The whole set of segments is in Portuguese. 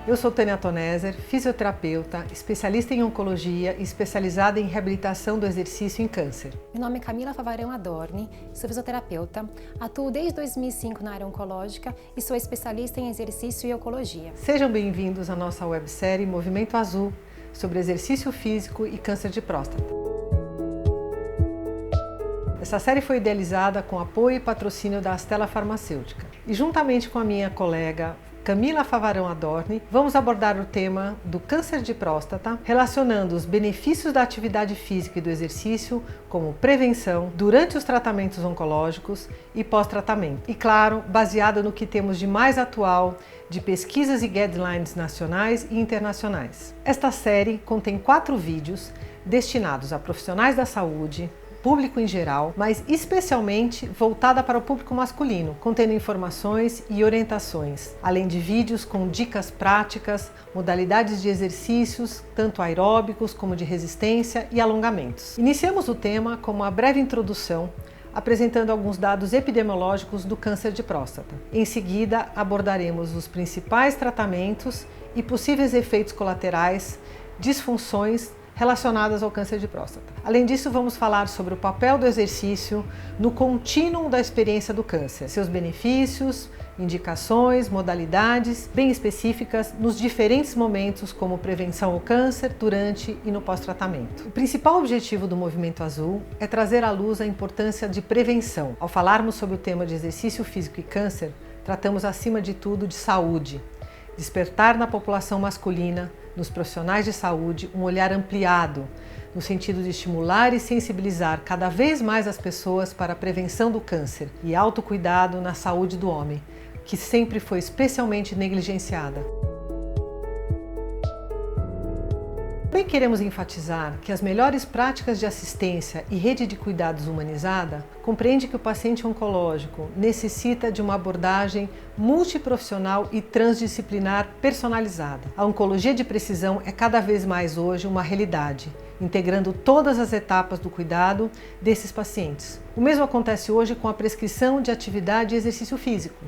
Eu sou Tânia Toneser, fisioterapeuta, especialista em oncologia e especializada em reabilitação do exercício em câncer. Meu nome é Camila Favarão Adorni, sou fisioterapeuta, atuo desde 2005 na área oncológica e sou especialista em exercício e oncologia. Sejam bem-vindos à nossa websérie Movimento Azul, sobre exercício físico e câncer de próstata. Essa série foi idealizada com apoio e patrocínio da Astela Farmacêutica. E juntamente com a minha colega Camila Favarão Adorni, vamos abordar o tema do câncer de próstata, relacionando os benefícios da atividade física e do exercício como prevenção durante os tratamentos oncológicos e pós-tratamento. E claro, baseado no que temos de mais atual de pesquisas e guidelines nacionais e internacionais. Esta série contém 4 vídeos destinados a profissionais da saúde, público em geral, mas especialmente voltada para o público masculino, contendo informações e orientações, além de vídeos com dicas práticas, modalidades de exercícios, tanto aeróbicos como de resistência e alongamentos. Iniciamos o tema com uma breve introdução, apresentando alguns dados epidemiológicos do câncer de próstata. Em seguida, abordaremos os principais tratamentos e possíveis efeitos colaterais, disfunções relacionadas ao câncer de próstata. Além disso, vamos falar sobre o papel do exercício no contínuo da experiência do câncer, seus benefícios, indicações, modalidades bem específicas nos diferentes momentos, como prevenção ao câncer, durante e no pós-tratamento. O principal objetivo do Movimento Azul é trazer à luz a importância de prevenção. Ao falarmos sobre o tema de exercício físico e câncer, tratamos acima de tudo de saúde, despertar na população masculina, nos profissionais de saúde, um olhar ampliado, no sentido de estimular e sensibilizar cada vez mais as pessoas para a prevenção do câncer e autocuidado na saúde do homem, que sempre foi especialmente negligenciada. Também queremos enfatizar que as melhores práticas de assistência e rede de cuidados humanizada compreende que o paciente oncológico necessita de uma abordagem multiprofissional e transdisciplinar personalizada. A oncologia de precisão é cada vez mais hoje uma realidade, integrando todas as etapas do cuidado desses pacientes. O mesmo acontece hoje com a prescrição de atividade e exercício físico,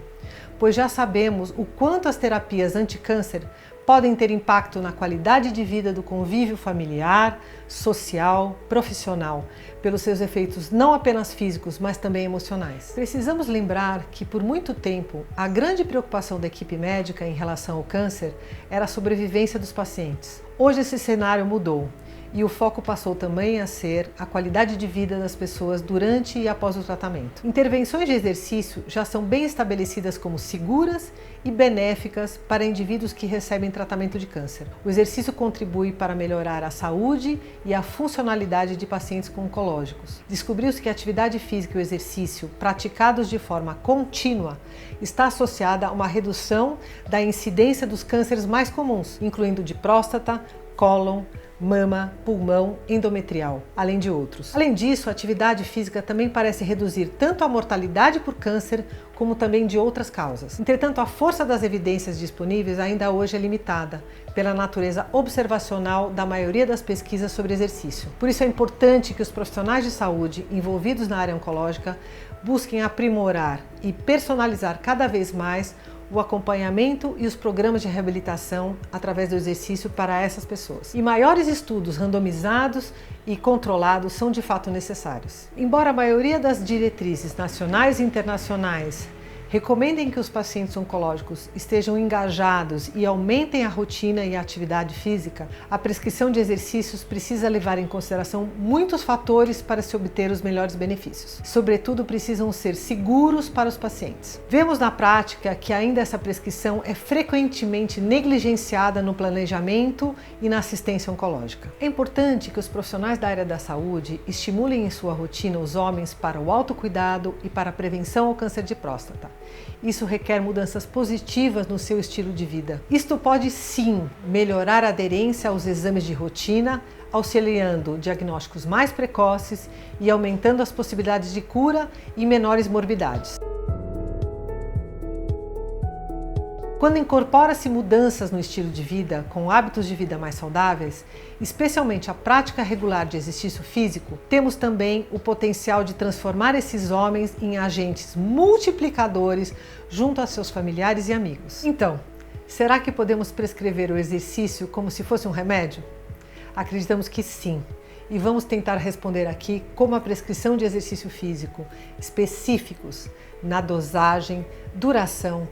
pois já sabemos o quanto as terapias anti-câncer podem ter impacto na qualidade de vida do convívio familiar, social, profissional, pelos seus efeitos não apenas físicos, mas também emocionais. Precisamos lembrar que, por muito tempo, a grande preocupação da equipe médica em relação ao câncer era a sobrevivência dos pacientes. Hoje esse cenário mudou e o foco passou também a ser a qualidade de vida das pessoas durante e após o tratamento. Intervenções de exercício já são bem estabelecidas como seguras e benéficas para indivíduos que recebem tratamento de câncer. O exercício contribui para melhorar a saúde e a funcionalidade de pacientes oncológicos. Descobriu-se que a atividade física e o exercício praticados de forma contínua está associada a uma redução da incidência dos cânceres mais comuns, incluindo de próstata, cólon, mama, pulmão, endometrial, além de outros. Além disso, a atividade física também parece reduzir tanto a mortalidade por câncer, como também de outras causas. Entretanto, a força das evidências disponíveis ainda hoje é limitada pela natureza observacional da maioria das pesquisas sobre exercício. Por isso é importante que os profissionais de saúde envolvidos na área oncológica busquem aprimorar e personalizar cada vez mais o acompanhamento e os programas de reabilitação através do exercício para essas pessoas. E maiores estudos randomizados e controlados são de fato necessários. Embora a maioria das diretrizes nacionais e internacionais recomendem que os pacientes oncológicos estejam engajados e aumentem a rotina e a atividade física, a prescrição de exercícios precisa levar em consideração muitos fatores para se obter os melhores benefícios. Sobretudo, precisam ser seguros para os pacientes. Vemos na prática que ainda essa prescrição é frequentemente negligenciada no planejamento e na assistência oncológica. É importante que os profissionais da área da saúde estimulem em sua rotina os homens para o autocuidado e para a prevenção ao câncer de próstata. Isso requer mudanças positivas no seu estilo de vida. Isto pode sim melhorar a aderência aos exames de rotina, auxiliando diagnósticos mais precoces e aumentando as possibilidades de cura e menores morbidades. Quando incorpora-se mudanças no estilo de vida, com hábitos de vida mais saudáveis, especialmente a prática regular de exercício físico, temos também o potencial de transformar esses homens em agentes multiplicadores junto a seus familiares e amigos. Então, Será que podemos prescrever o exercício como se fosse um remédio? Acreditamos que sim, e vamos tentar responder aqui como a prescrição de exercício físico específicos na dosagem, duração,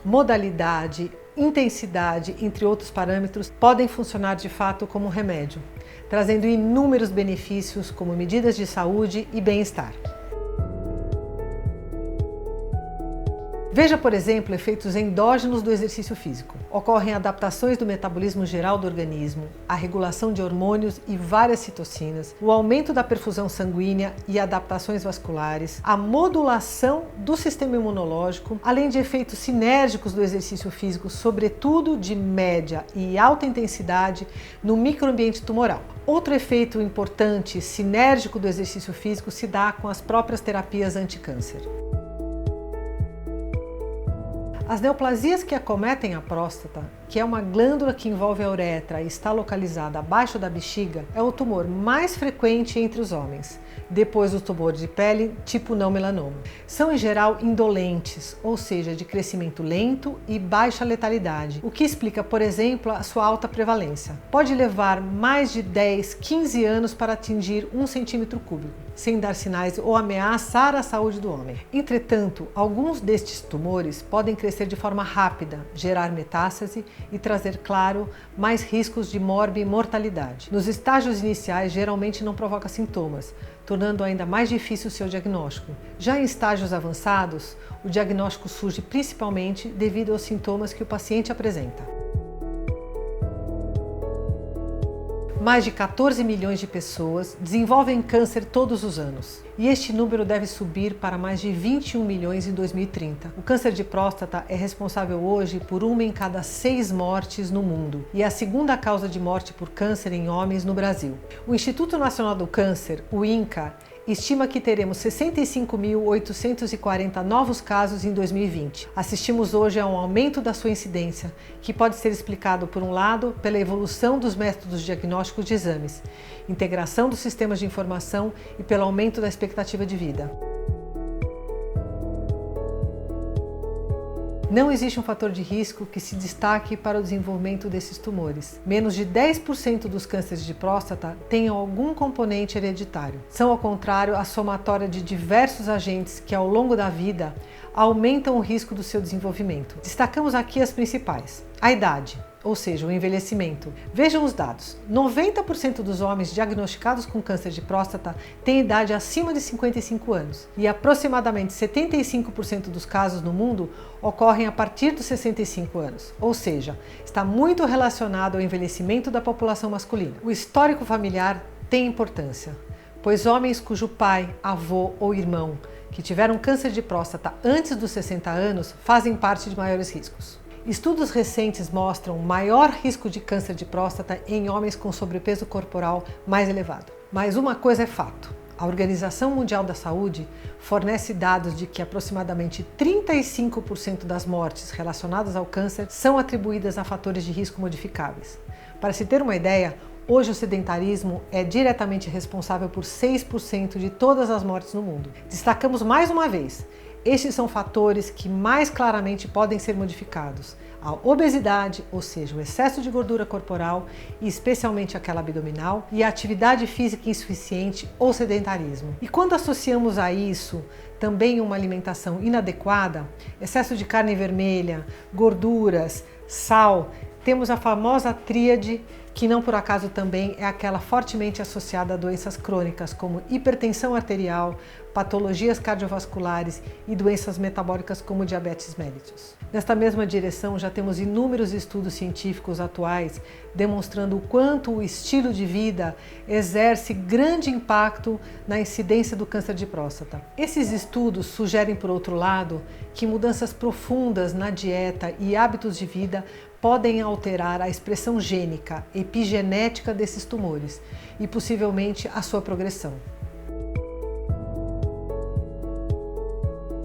modalidade, intensidade, entre outros parâmetros, podem funcionar de fato como um remédio, trazendo inúmeros benefícios como medidas de saúde e bem-estar. Veja, por exemplo, efeitos endógenos do exercício físico. Ocorrem adaptações do metabolismo geral do organismo, a regulação de hormônios e várias citocinas, o aumento da perfusão sanguínea e adaptações vasculares, a modulação do sistema imunológico, além de efeitos sinérgicos do exercício físico, sobretudo de média e alta intensidade no microambiente tumoral. Outro efeito importante sinérgico do exercício físico se dá com as próprias terapias anticâncer. As neoplasias que acometem a próstata, que é uma glândula que envolve a uretra e está localizada abaixo da bexiga, é o tumor mais frequente entre os homens, depois do tumor de pele tipo não melanoma. São em geral indolentes, ou seja, de crescimento lento e baixa letalidade, o que explica, por exemplo, a sua alta prevalência. Pode levar mais de 10, 15 anos para atingir 1 centímetro cúbico, sem dar sinais ou ameaçar a saúde do homem. Entretanto, alguns destes tumores podem crescer de forma rápida, gerar metástase e trazer, claro, mais riscos de mortalidade. Nos estágios iniciais, geralmente não provoca sintomas, tornando ainda mais difícil o seu diagnóstico. Já em estágios avançados, o diagnóstico surge principalmente devido aos sintomas que o paciente apresenta. Mais de 14 milhões de pessoas desenvolvem câncer todos os anos, e este número deve subir para mais de 21 milhões em 2030. O câncer de próstata é responsável hoje por 1 em cada 6 mortes no mundo, e é a segunda causa de morte por câncer em homens no Brasil. O Instituto Nacional do Câncer, o INCA, estima que teremos 65.840 novos casos em 2020. Assistimos hoje a um aumento da sua incidência, que pode ser explicado, por um lado, pela evolução dos métodos diagnósticos de exames, integração dos sistemas de informação e pelo aumento da expectativa de vida. Não existe um fator de risco que se destaque para o desenvolvimento desses tumores. Menos de 10% dos cânceres de próstata têm algum componente hereditário. São, ao contrário, a somatória de diversos agentes que, ao longo da vida, aumentam o risco do seu desenvolvimento. Destacamos aqui as principais. A idade, ou seja, o envelhecimento. Vejam os dados. 90% dos homens diagnosticados com câncer de próstata têm idade acima de 55 anos e aproximadamente 75% dos casos no mundo ocorrem a partir dos 65 anos, ou seja, está muito relacionado ao envelhecimento da população masculina. O histórico familiar tem importância, pois homens cujo pai, avô ou irmão que tiveram câncer de próstata antes dos 60 anos fazem parte de maiores riscos. Estudos recentes mostram maior risco de câncer de próstata em homens com sobrepeso corporal mais elevado. Mas uma coisa é fato: a Organização Mundial da Saúde fornece dados de que aproximadamente 35% das mortes relacionadas ao câncer são atribuídas a fatores de risco modificáveis. Para se ter uma ideia, hoje o sedentarismo é diretamente responsável por 6% de todas as mortes no mundo. Destacamos mais uma vez: estes são fatores que mais claramente podem ser modificados. A obesidade, ou seja, o excesso de gordura corporal, e especialmente aquela abdominal, e a atividade física insuficiente ou sedentarismo. E quando associamos a isso também uma alimentação inadequada, excesso de carne vermelha, gorduras, sal, temos a famosa tríade, que não por acaso também é aquela fortemente associada a doenças crônicas como hipertensão arterial, patologias cardiovasculares e doenças metabólicas como diabetes mellitus. Nesta mesma direção, já temos inúmeros estudos científicos atuais demonstrando o quanto o estilo de vida exerce grande impacto na incidência do câncer de próstata. Esses estudos sugerem, por outro lado, que mudanças profundas na dieta e hábitos de vida podem alterar a expressão gênica, epigenética desses tumores e possivelmente a sua progressão.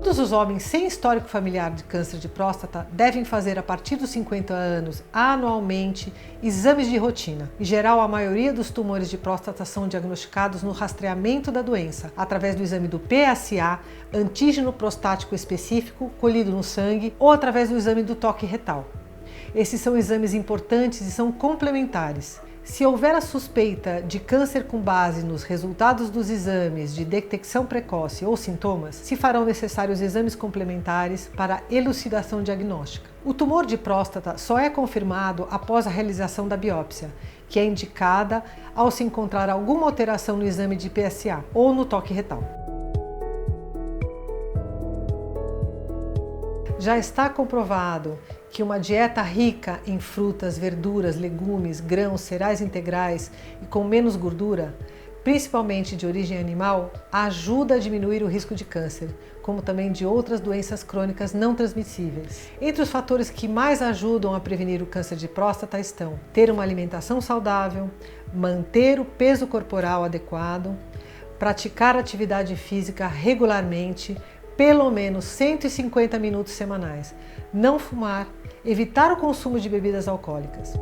Todos os homens sem histórico familiar de câncer de próstata devem fazer, a partir dos 50 anos, anualmente, exames de rotina. Em geral, a maioria dos tumores de próstata são diagnosticados no rastreamento da doença, através do exame do PSA, antígeno prostático específico, colhido no sangue, ou através do exame do toque retal. Esses são exames importantes e são complementares. Se houver a suspeita de câncer com base nos resultados dos exames de detecção precoce ou sintomas, se farão necessários exames complementares para elucidação diagnóstica. O tumor de próstata só é confirmado após a realização da biópsia, que é indicada ao se encontrar alguma alteração no exame de PSA ou no toque retal. Já está comprovado que uma dieta rica em frutas, verduras, legumes, grãos, cereais integrais e com menos gordura, principalmente de origem animal, ajuda a diminuir o risco de câncer, como também de outras doenças crônicas não transmissíveis. Entre os fatores que mais ajudam a prevenir o câncer de próstata estão ter uma alimentação saudável, manter o peso corporal adequado, praticar atividade física regularmente, pelo menos 150 minutos semanais, não fumar, evitar o consumo de bebidas alcoólicas.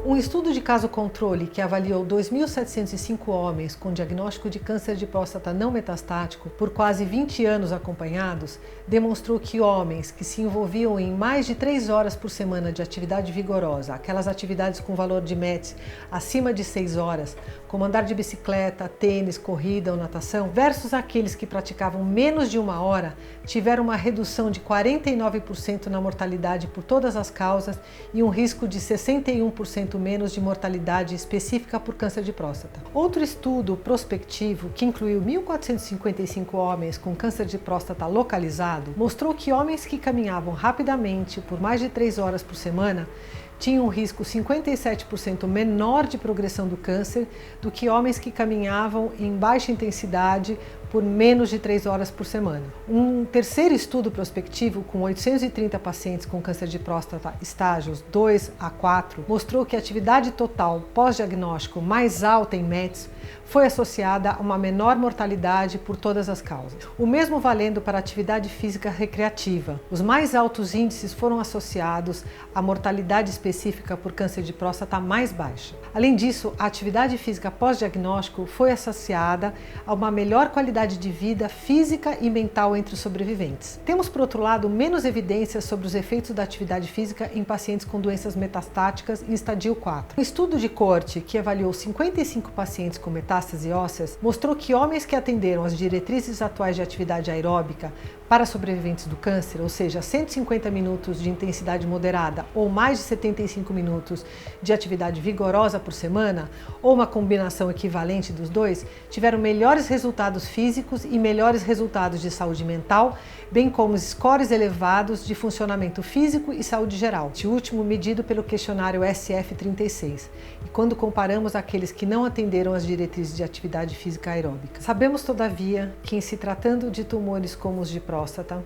Um estudo de caso controle que avaliou 2.705 homens com diagnóstico de câncer de próstata não metastático por quase 20 anos acompanhados demonstrou que homens que se envolviam em mais de 3 horas por semana de atividade vigorosa, aquelas atividades com valor de METs acima de 6 horas, como andar de bicicleta, tênis, corrida ou natação, versus aqueles que praticavam menos de 1 hora, tiveram uma redução de 49% na mortalidade por todas as causas e um risco de 61% menos de mortalidade específica por câncer de próstata. Outro estudo prospectivo, que incluiu 1.455 homens com câncer de próstata localizado, mostrou que homens que caminhavam rapidamente por mais de 3 horas por semana tinham um risco 57% menor de progressão do câncer do que homens que caminhavam em baixa intensidade por menos de 3 horas por semana. Um terceiro estudo prospectivo com 830 pacientes com câncer de próstata estágios 2 a 4 mostrou que a atividade total pós-diagnóstico mais alta em METs foi associada a uma menor mortalidade por todas as causas. O mesmo valendo para a atividade física recreativa. Os mais altos índices foram associados à mortalidade específica por câncer de próstata mais baixa. Além disso, a atividade física pós-diagnóstico foi associada a uma melhor qualidade de vida física e mental entre os sobreviventes. Temos, por outro lado, menos evidências sobre os efeitos da atividade física em pacientes com doenças metastáticas em estadio 4. Um estudo de coorte que avaliou 55 pacientes com metástase ósseas mostrou que homens que atenderam às diretrizes atuais de atividade aeróbica para sobreviventes do câncer, ou seja, 150 minutos de intensidade moderada ou mais de 75 minutos de atividade vigorosa por semana, ou uma combinação equivalente dos dois, tiveram melhores resultados físicos e melhores resultados de saúde mental, bem como scores elevados de funcionamento físico e saúde geral, este último medido pelo questionário SF36, e quando comparamos aqueles que não atenderam às diretrizes de atividade física aeróbica. Sabemos, todavia, que em se tratando de tumores como os de próstata,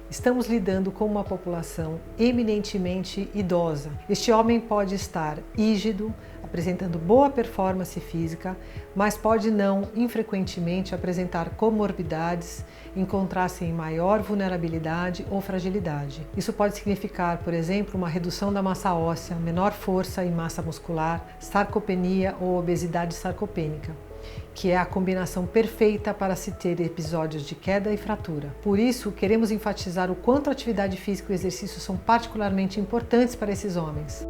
estamos lidando com uma população eminentemente idosa. Este homem pode estar rígido, apresentando boa performance física, mas pode não, infrequentemente, apresentar comorbidades, encontrar-se em maior vulnerabilidade ou fragilidade. Isso pode significar, por exemplo, uma redução da massa óssea, menor força e massa muscular, sarcopenia ou obesidade sarcopênica, que é a combinação perfeita para se ter episódios de queda e fratura. Por isso, queremos enfatizar o quanto a atividade física e o exercício são particularmente importantes para esses homens.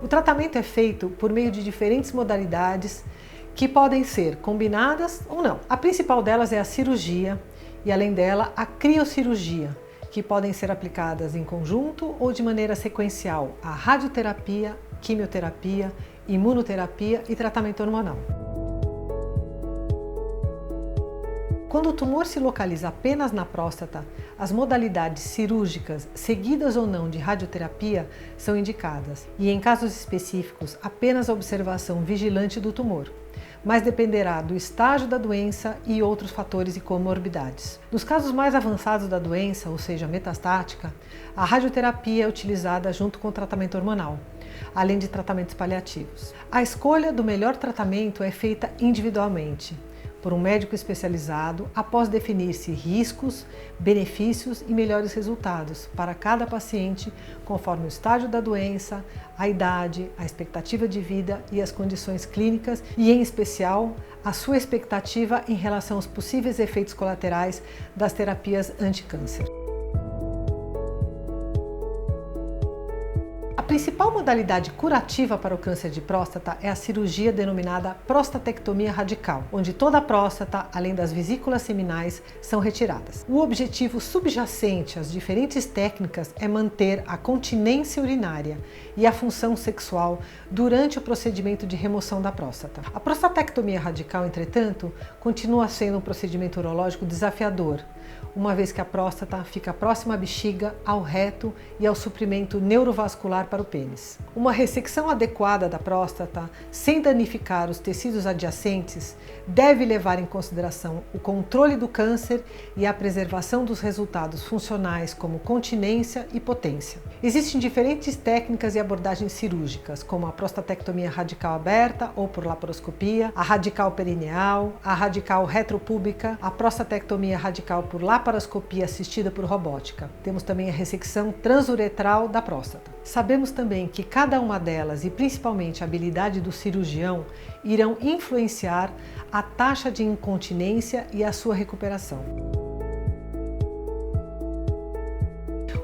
O tratamento é feito por meio de diferentes modalidades que podem ser combinadas ou não. A principal delas é a cirurgia e, além dela, a criocirurgia, que podem ser aplicadas em conjunto ou de maneira sequencial a radioterapia, quimioterapia, imunoterapia e tratamento hormonal. Quando o tumor se localiza apenas na próstata, as modalidades cirúrgicas, seguidas ou não de radioterapia, são indicadas, e em casos específicos, apenas a observação vigilante do tumor, mas dependerá do estágio da doença e outros fatores e comorbidades. Nos casos mais avançados da doença, ou seja, metastática, a radioterapia é utilizada junto com o tratamento hormonal, além de tratamentos paliativos. A escolha do melhor tratamento é feita individualmente, por um médico especializado após definir-se riscos, benefícios e melhores resultados para cada paciente conforme o estágio da doença, a idade, a expectativa de vida e as condições clínicas e, em especial, a sua expectativa em relação aos possíveis efeitos colaterais das terapias anti-câncer. A principal modalidade curativa para o câncer de próstata é a cirurgia denominada prostatectomia radical, onde toda a próstata, além das vesículas seminais, são retiradas. O objetivo subjacente às diferentes técnicas é manter a continência urinária e a função sexual durante o procedimento de remoção da próstata. A prostatectomia radical, entretanto, continua sendo um procedimento urológico desafiador, uma vez que a próstata fica próxima à bexiga, ao reto e ao suprimento neurovascular para o pênis. Uma ressecção adequada da próstata, sem danificar os tecidos adjacentes, deve levar em consideração o controle do câncer e a preservação dos resultados funcionais como continência e potência. Existem diferentes técnicas e abordagens cirúrgicas, como a prostatectomia radical aberta ou por laparoscopia, a radical perineal, a radical retropúbica, a prostatectomia radical por laparoscopia assistida por robótica. Temos também a ressecção transuretral da próstata. Sabemos também que cada uma delas, e principalmente a habilidade do cirurgião, irão influenciar a taxa de incontinência e a sua recuperação.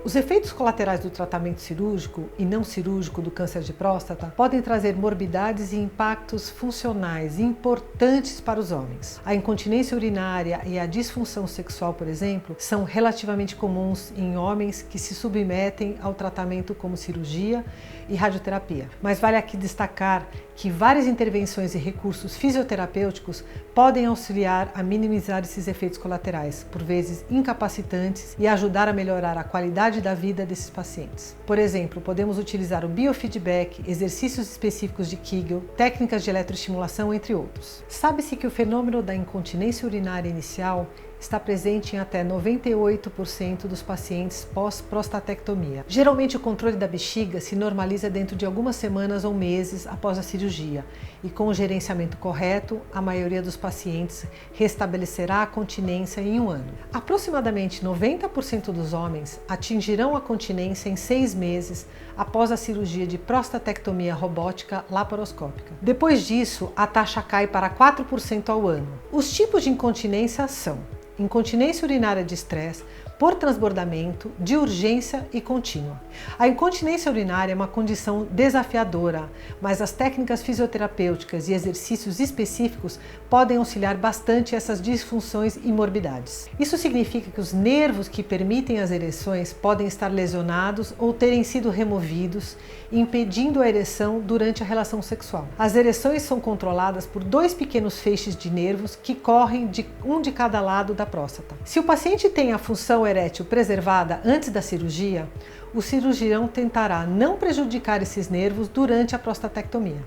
Os efeitos colaterais do tratamento cirúrgico e não cirúrgico do câncer de próstata podem trazer morbidades e impactos funcionais importantes para os homens. A incontinência urinária e a disfunção sexual, por exemplo, são relativamente comuns em homens que se submetem ao tratamento como cirurgia e radioterapia. Mas vale aqui destacar que várias intervenções e recursos fisioterapêuticos podem auxiliar a minimizar esses efeitos colaterais, por vezes incapacitantes, e ajudar a melhorar a qualidade da vida desses pacientes. Por exemplo, podemos utilizar o biofeedback, exercícios específicos de Kegel, técnicas de eletroestimulação, entre outros. Sabe-se que o fenômeno da incontinência urinária inicial está presente em até 98% dos pacientes pós-prostatectomia. Geralmente o controle da bexiga se normaliza dentro de algumas semanas ou meses após a cirurgia e com o gerenciamento correto, a maioria dos pacientes restabelecerá a continência em 1 ano. Aproximadamente 90% dos homens atingirão a continência em 6 meses após a cirurgia de prostatectomia robótica laparoscópica. Depois disso, a taxa cai para 4% ao ano. Os tipos de incontinência são incontinência urinária de estresse, por transbordamento, de urgência e contínua. A incontinência urinária é uma condição desafiadora, mas as técnicas fisioterapêuticas e exercícios específicos podem auxiliar bastante essas disfunções e morbidades. Isso significa que os nervos que permitem as ereções podem estar lesionados ou terem sido removidos, impedindo a ereção durante a relação sexual. As ereções são controladas por 2 pequenos feixes de nervos que correm um de cada lado da próstata. Se o paciente tem a função erétil preservada antes da cirurgia, o cirurgião tentará não prejudicar esses nervos durante a prostatectomia.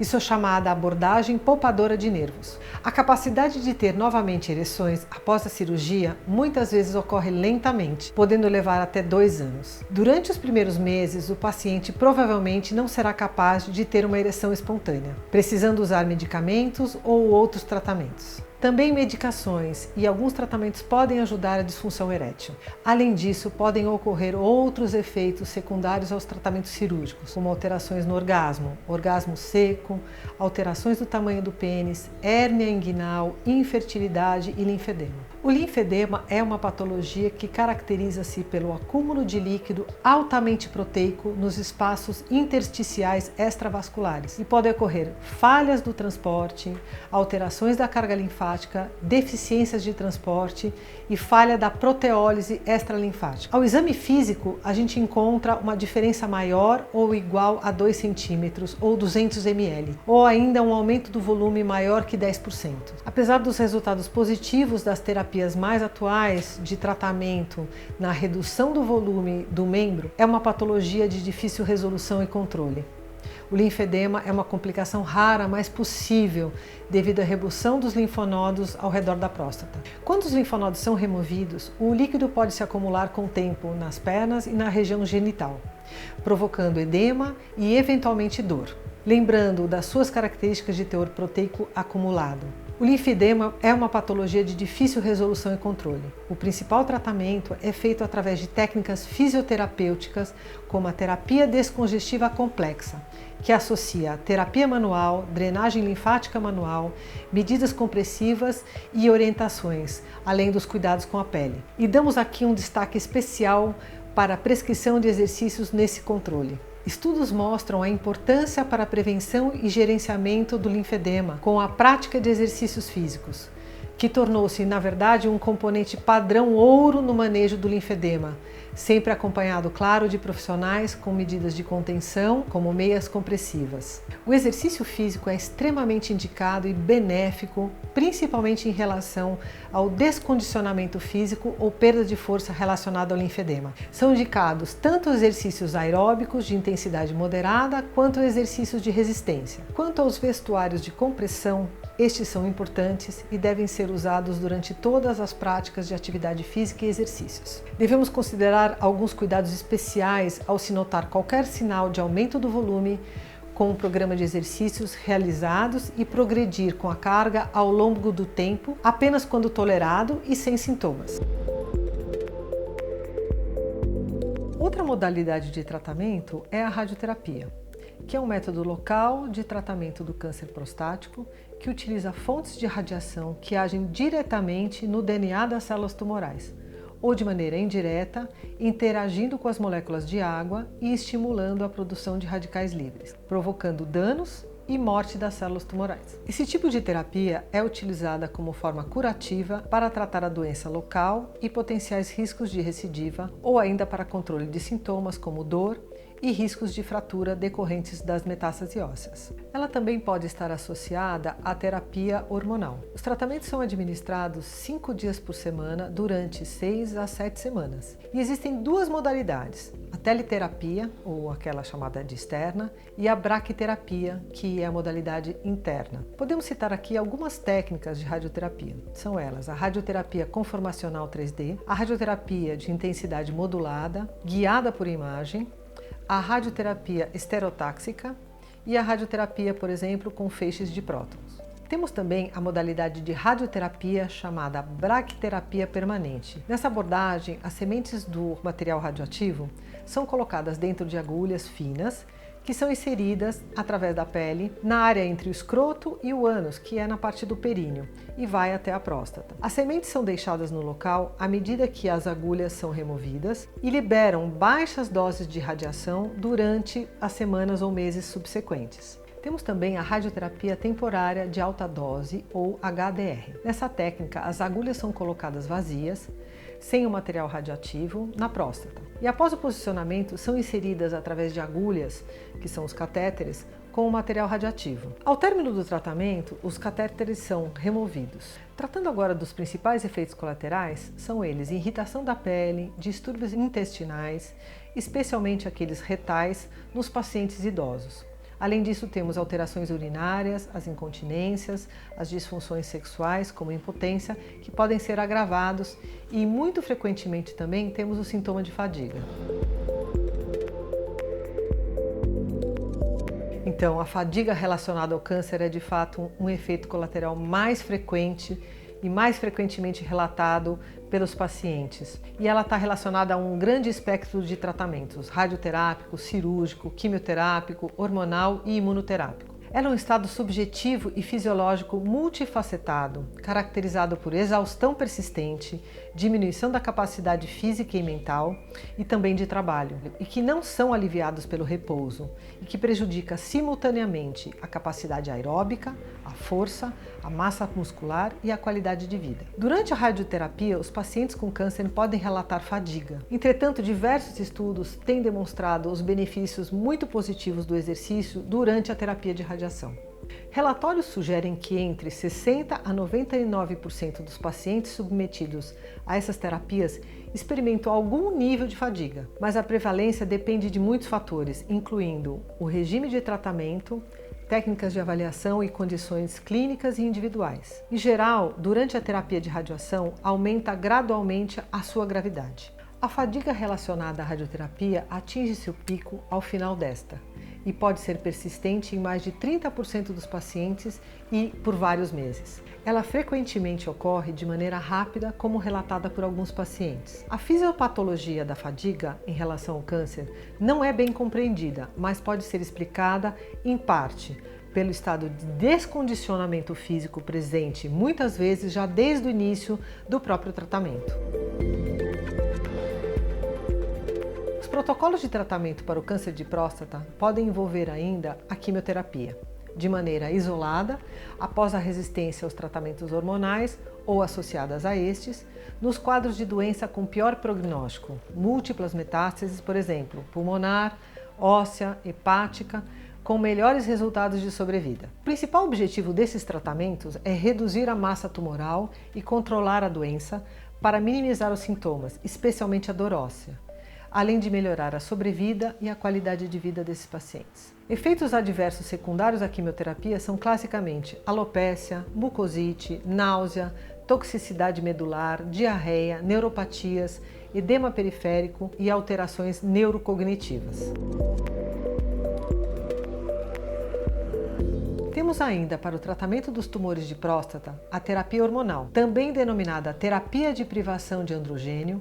Isso é chamada abordagem poupadora de nervos. A capacidade de ter novamente ereções após a cirurgia muitas vezes ocorre lentamente, podendo levar até 2 anos. Durante os primeiros meses, o paciente provavelmente não será capaz de ter uma ereção espontânea, precisando usar medicamentos ou outros tratamentos. Também medicações e alguns tratamentos podem ajudar a disfunção erétil. Além disso, podem ocorrer outros efeitos secundários aos tratamentos cirúrgicos, como alterações no orgasmo, orgasmo seco, alterações do tamanho do pênis, hérnia inguinal, infertilidade e linfedema. O linfedema é uma patologia que caracteriza-se pelo acúmulo de líquido altamente proteico nos espaços intersticiais extravasculares e pode ocorrer falhas do transporte, alterações da carga linfática, deficiências de transporte e falha da proteólise extralinfática. Ao exame físico, a gente encontra uma diferença maior ou igual a 2 centímetros ou 200 ml, ou ainda um aumento do volume maior que 10%. Apesar dos resultados positivos das terapias mais atuais de tratamento na redução do volume do membro, é uma patologia de difícil resolução e controle. O linfedema é uma complicação rara, mas possível, devido à remoção dos linfonodos ao redor da próstata. Quando os linfonodos são removidos, o líquido pode se acumular com o tempo nas pernas e na região genital, provocando edema e eventualmente dor. Lembrando das suas características de teor proteico acumulado. O linfedema é uma patologia de difícil resolução e controle. O principal tratamento é feito através de técnicas fisioterapêuticas, como a terapia descongestiva complexa, que associa terapia manual, drenagem linfática manual, medidas compressivas e orientações, além dos cuidados com a pele. E damos aqui um destaque especial para a prescrição de exercícios nesse controle. Estudos mostram a importância para a prevenção e gerenciamento do linfedema com a prática de exercícios físicos, que tornou-se, na verdade, um componente padrão ouro no manejo do linfedema, sempre acompanhado, claro, de profissionais com medidas de contenção, como meias compressivas. O exercício físico é extremamente indicado e benéfico, principalmente em relação ao descondicionamento físico ou perda de força relacionada ao linfedema. São indicados tanto exercícios aeróbicos de intensidade moderada, quanto exercícios de resistência. Quanto aos vestuários de compressão, estes são importantes e devem ser usados durante todas as práticas de atividade física e exercícios. Devemos considerar alguns cuidados especiais ao se notar qualquer sinal de aumento do volume com o programa de exercícios realizados e progredir com a carga ao longo do tempo, apenas quando tolerado e sem sintomas. Outra modalidade de tratamento é a radioterapia, que é um método local de tratamento do câncer prostático que utiliza fontes de radiação que agem diretamente no DNA das células tumorais, ou de maneira indireta, interagindo com as moléculas de água e estimulando a produção de radicais livres, provocando danos e morte das células tumorais. Esse tipo de terapia é utilizada como forma curativa para tratar a doença local e potenciais riscos de recidiva, ou ainda para controle de sintomas como dor e riscos de fratura decorrentes das metástases ósseas. Ela também pode estar associada à terapia hormonal. Os tratamentos são administrados 5 dias por semana durante 6 a 7 semanas. E existem duas modalidades, a teliterapia, ou aquela chamada de externa, e a braquiterapia, que é a modalidade interna. Podemos citar aqui algumas técnicas de radioterapia. São elas a radioterapia conformacional 3D, a radioterapia de intensidade modulada, guiada por imagem, a radioterapia estereotáxica e a radioterapia, por exemplo, com feixes de prótons. Temos também a modalidade de radioterapia chamada braquiterapia permanente. Nessa abordagem, as sementes do material radioativo são colocadas dentro de agulhas finas que são inseridas através da pele na área entre o escroto e o ânus, que é na parte do períneo, e vai até a próstata. As sementes são deixadas no local à medida que as agulhas são removidas e liberam baixas doses de radiação durante as semanas ou meses subsequentes. Temos também a radioterapia temporária de alta dose, ou HDR. Nessa técnica, as agulhas são colocadas vazias, sem o material radioativo, na próstata. E após o posicionamento, são inseridas através de agulhas, que são os catéteres, com o material radioativo. Ao término do tratamento, os catéteres são removidos. Tratando agora dos principais efeitos colaterais, são eles irritação da pele, distúrbios intestinais, especialmente aqueles retais, nos pacientes idosos. Além disso, temos alterações urinárias, as incontinências, as disfunções sexuais, como impotência, que podem ser agravados e, muito frequentemente também, temos o sintoma de fadiga. Então, a fadiga relacionada ao câncer é, de fato, um efeito colateral mais frequente e mais frequentemente relatado pelos pacientes. E ela está relacionada a um grande espectro de tratamentos, radioterápico, cirúrgico, quimioterápico, hormonal e imunoterápico. Ela é um estado subjetivo e fisiológico multifacetado, caracterizado por exaustão persistente, diminuição da capacidade física e mental e também de trabalho, e que não são aliviados pelo repouso, e que prejudica simultaneamente a capacidade aeróbica, a força, a massa muscular e a qualidade de vida. Durante a radioterapia, os pacientes com câncer podem relatar fadiga. Entretanto, diversos estudos têm demonstrado os benefícios muito positivos do exercício durante a terapia de radiação. Relatórios sugerem que entre 60% a 99% dos pacientes submetidos a essas terapias experimentam algum nível de fadiga, mas a prevalência depende de muitos fatores, incluindo o regime de tratamento, técnicas de avaliação e condições clínicas e individuais. Em geral, durante a terapia de radiação, aumenta gradualmente a sua gravidade. A fadiga relacionada à radioterapia atinge seu pico ao final desta e pode ser persistente em mais de 30% dos pacientes e por vários meses. Ela frequentemente ocorre de maneira rápida, como relatada por alguns pacientes. A fisiopatologia da fadiga em relação ao câncer não é bem compreendida, mas pode ser explicada, em parte, pelo estado de descondicionamento físico presente, muitas vezes já desde o início do próprio tratamento. Os protocolos de tratamento para o câncer de próstata podem envolver ainda a quimioterapia, de maneira isolada, após a resistência aos tratamentos hormonais ou associadas a estes, nos quadros de doença com pior prognóstico, múltiplas metástases, por exemplo, pulmonar, óssea, hepática, com melhores resultados de sobrevida. O principal objetivo desses tratamentos é reduzir a massa tumoral e controlar a doença para minimizar os sintomas, especialmente a dor óssea, além de melhorar a sobrevida e a qualidade de vida desses pacientes. Efeitos adversos secundários à quimioterapia são classicamente alopécia, mucosite, náusea, toxicidade medular, diarreia, neuropatias, edema periférico e alterações neurocognitivas. Temos ainda para o tratamento dos tumores de próstata a terapia hormonal, também denominada terapia de privação de androgênio,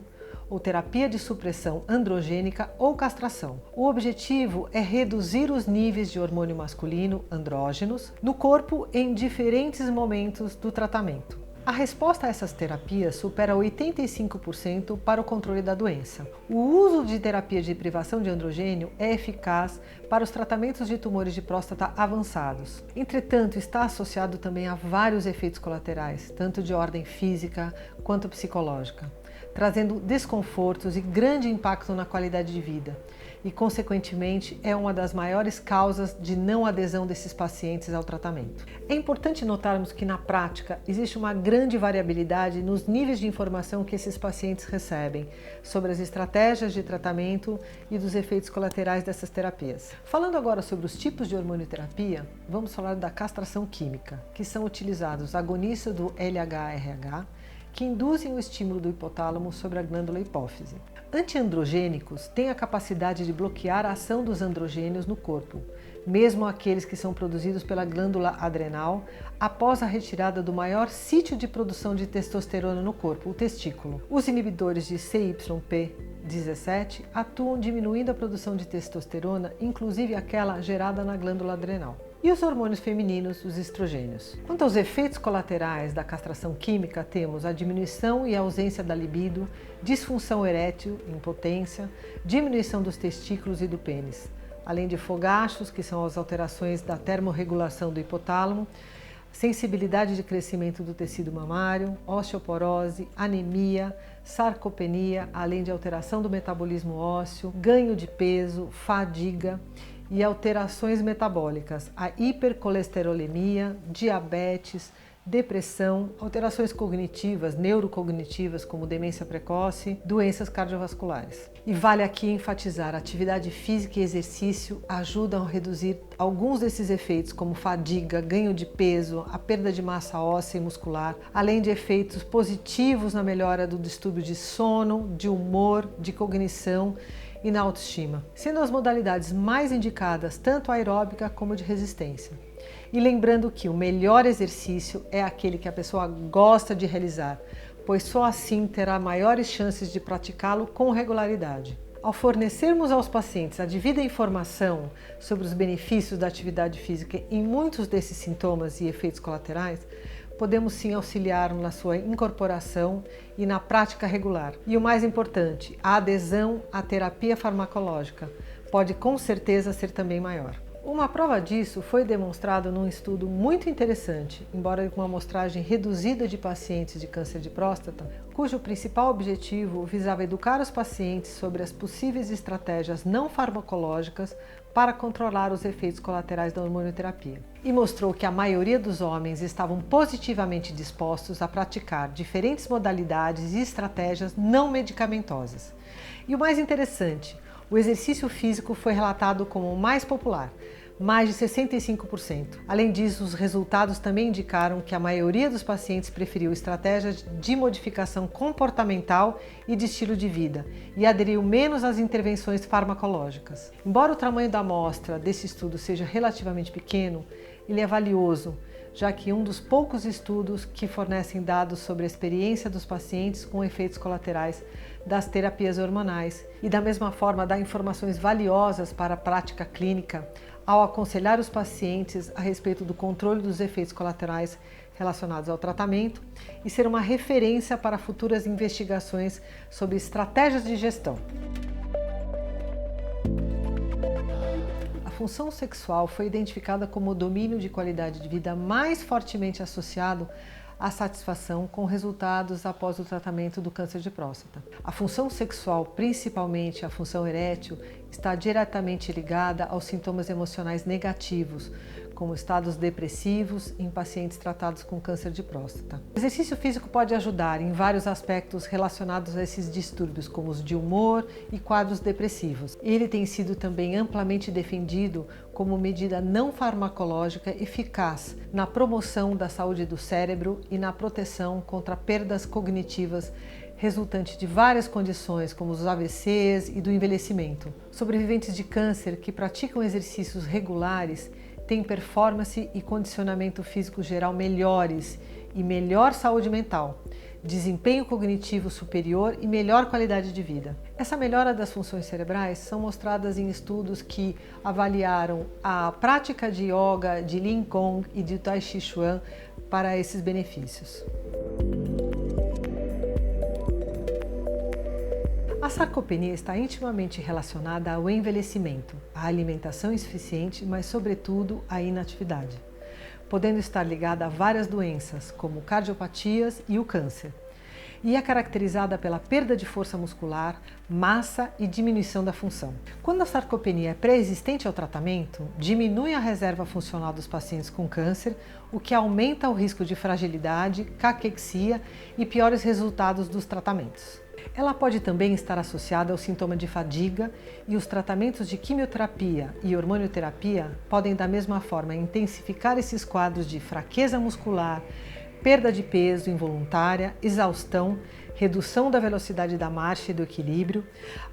ou terapia de supressão androgênica ou castração. O objetivo é reduzir os níveis de hormônio masculino, andrógenos, no corpo em diferentes momentos do tratamento. A resposta a essas terapias supera 85% para o controle da doença. O uso de terapia de privação de androgênio é eficaz para os tratamentos de tumores de próstata avançados. Entretanto, está associado também a vários efeitos colaterais, tanto de ordem física quanto psicológica, trazendo desconfortos e grande impacto na qualidade de vida e, consequentemente, é uma das maiores causas de não adesão desses pacientes ao tratamento. É importante notarmos que, na prática, existe uma grande variabilidade nos níveis de informação que esses pacientes recebem sobre as estratégias de tratamento e dos efeitos colaterais dessas terapias. Falando agora sobre os tipos de hormonioterapia, vamos falar da castração química, que são utilizados agonistas do LH-RH, que induzem o estímulo do hipotálamo sobre a glândula hipófise. Antiandrogênicos têm a capacidade de bloquear a ação dos androgênios no corpo, mesmo aqueles que são produzidos pela glândula adrenal após a retirada do maior sítio de produção de testosterona no corpo, o testículo. Os inibidores de CYP17 atuam diminuindo a produção de testosterona, inclusive aquela gerada na glândula adrenal. E os hormônios femininos, os estrogênios. Quanto aos efeitos colaterais da castração química, temos a diminuição e ausência da libido, disfunção erétil, impotência, diminuição dos testículos e do pênis, além de fogachos, que são as alterações da termorregulação do hipotálamo, sensibilidade de crescimento do tecido mamário, osteoporose, anemia, sarcopenia, além de alteração do metabolismo ósseo, ganho de peso, fadiga e alterações metabólicas, a hipercolesterolemia, diabetes, depressão, alterações cognitivas, neurocognitivas como demência precoce, doenças cardiovasculares. E vale aqui enfatizar, a atividade física e exercício ajudam a reduzir alguns desses efeitos, como fadiga, ganho de peso, a perda de massa óssea e muscular, além de efeitos positivos na melhora do distúrbio de sono, de humor, de cognição e na autoestima, sendo as modalidades mais indicadas tanto aeróbica como de resistência. E lembrando que o melhor exercício é aquele que a pessoa gosta de realizar, pois só assim terá maiores chances de praticá-lo com regularidade. Ao fornecermos aos pacientes a devida informação sobre os benefícios da atividade física em muitos desses sintomas e efeitos colaterais, podemos sim auxiliá-lo na sua incorporação e na prática regular. E o mais importante, a adesão à terapia farmacológica pode com certeza ser também maior. Uma prova disso foi demonstrada num estudo muito interessante, embora com uma amostragem reduzida de pacientes de câncer de próstata, cujo principal objetivo visava educar os pacientes sobre as possíveis estratégias não farmacológicas para controlar os efeitos colaterais da hormonioterapia. E mostrou que a maioria dos homens estavam positivamente dispostos a praticar diferentes modalidades e estratégias não medicamentosas. E o mais interessante, o exercício físico foi relatado como o mais popular, mais de 65%. Além disso, os resultados também indicaram que a maioria dos pacientes preferiu estratégias de modificação comportamental e de estilo de vida e aderiu menos às intervenções farmacológicas. Embora o tamanho da amostra desse estudo seja relativamente pequeno, ele é valioso, já que um dos poucos estudos que fornecem dados sobre a experiência dos pacientes com efeitos colaterais das terapias hormonais e da mesma forma dá informações valiosas para a prática clínica ao aconselhar os pacientes a respeito do controle dos efeitos colaterais relacionados ao tratamento e ser uma referência para futuras investigações sobre estratégias de gestão. A função sexual foi identificada como o domínio de qualidade de vida mais fortemente associado à satisfação com resultados após o tratamento do câncer de próstata. A função sexual, principalmente a função erétil, está diretamente ligada aos sintomas emocionais negativos, como estados depressivos em pacientes tratados com câncer de próstata. O exercício físico pode ajudar em vários aspectos relacionados a esses distúrbios, como os de humor e quadros depressivos. Ele tem sido também amplamente defendido como medida não farmacológica eficaz na promoção da saúde do cérebro e na proteção contra perdas cognitivas resultante de várias condições, como os AVCs e do envelhecimento. Sobreviventes de câncer que praticam exercícios regulares têm performance e condicionamento físico geral melhores e melhor saúde mental, desempenho cognitivo superior e melhor qualidade de vida. Essa melhora das funções cerebrais são mostradas em estudos que avaliaram a prática de yoga, de Yin Kong e de Tai Chi Chuan para esses benefícios. A sarcopenia está intimamente relacionada ao envelhecimento, à alimentação insuficiente, mas sobretudo à inatividade, podendo estar ligada a várias doenças, como cardiopatias e o câncer, e é caracterizada pela perda de força muscular, massa e diminuição da função. Quando a sarcopenia é pré-existente ao tratamento, diminui a reserva funcional dos pacientes com câncer, o que aumenta o risco de fragilidade, caquexia e piores resultados dos tratamentos. Ela pode também estar associada ao sintoma de fadiga e os tratamentos de quimioterapia e hormonioterapia podem da mesma forma intensificar esses quadros de fraqueza muscular, perda de peso involuntária, exaustão, redução da velocidade da marcha e do equilíbrio,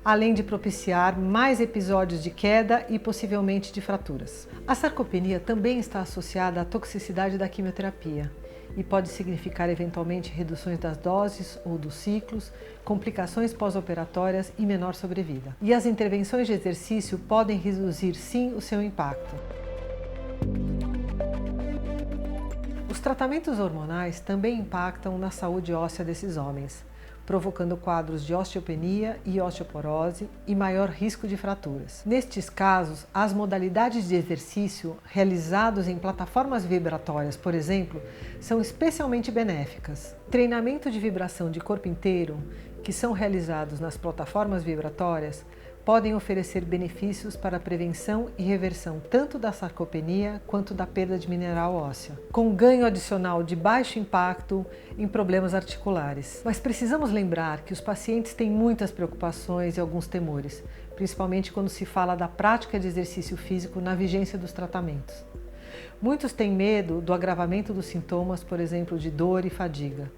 além de propiciar mais episódios de queda e possivelmente de fraturas. A sarcopenia também está associada à toxicidade da quimioterapia e pode significar eventualmente reduções das doses ou dos ciclos, complicações pós-operatórias e menor sobrevida. E as intervenções de exercício podem reduzir sim o seu impacto. Os tratamentos hormonais também impactam na saúde óssea desses homens, provocando quadros de osteopenia e osteoporose e maior risco de fraturas. Nestes casos, as modalidades de exercício realizados em plataformas vibratórias, por exemplo, são especialmente benéficas. Treinamento de vibração de corpo inteiro, que são realizados nas plataformas vibratórias, podem oferecer benefícios para a prevenção e reversão tanto da sarcopenia quanto da perda de mineral óssea, com ganho adicional de baixo impacto em problemas articulares. Mas precisamos lembrar que os pacientes têm muitas preocupações e alguns temores, principalmente quando se fala da prática de exercício físico na vigência dos tratamentos. Muitos têm medo do agravamento dos sintomas, por exemplo, de dor e fadiga.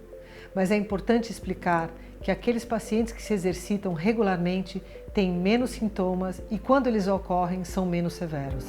Mas é importante explicar que aqueles pacientes que se exercitam regularmente têm menos sintomas e, quando eles ocorrem, são menos severos.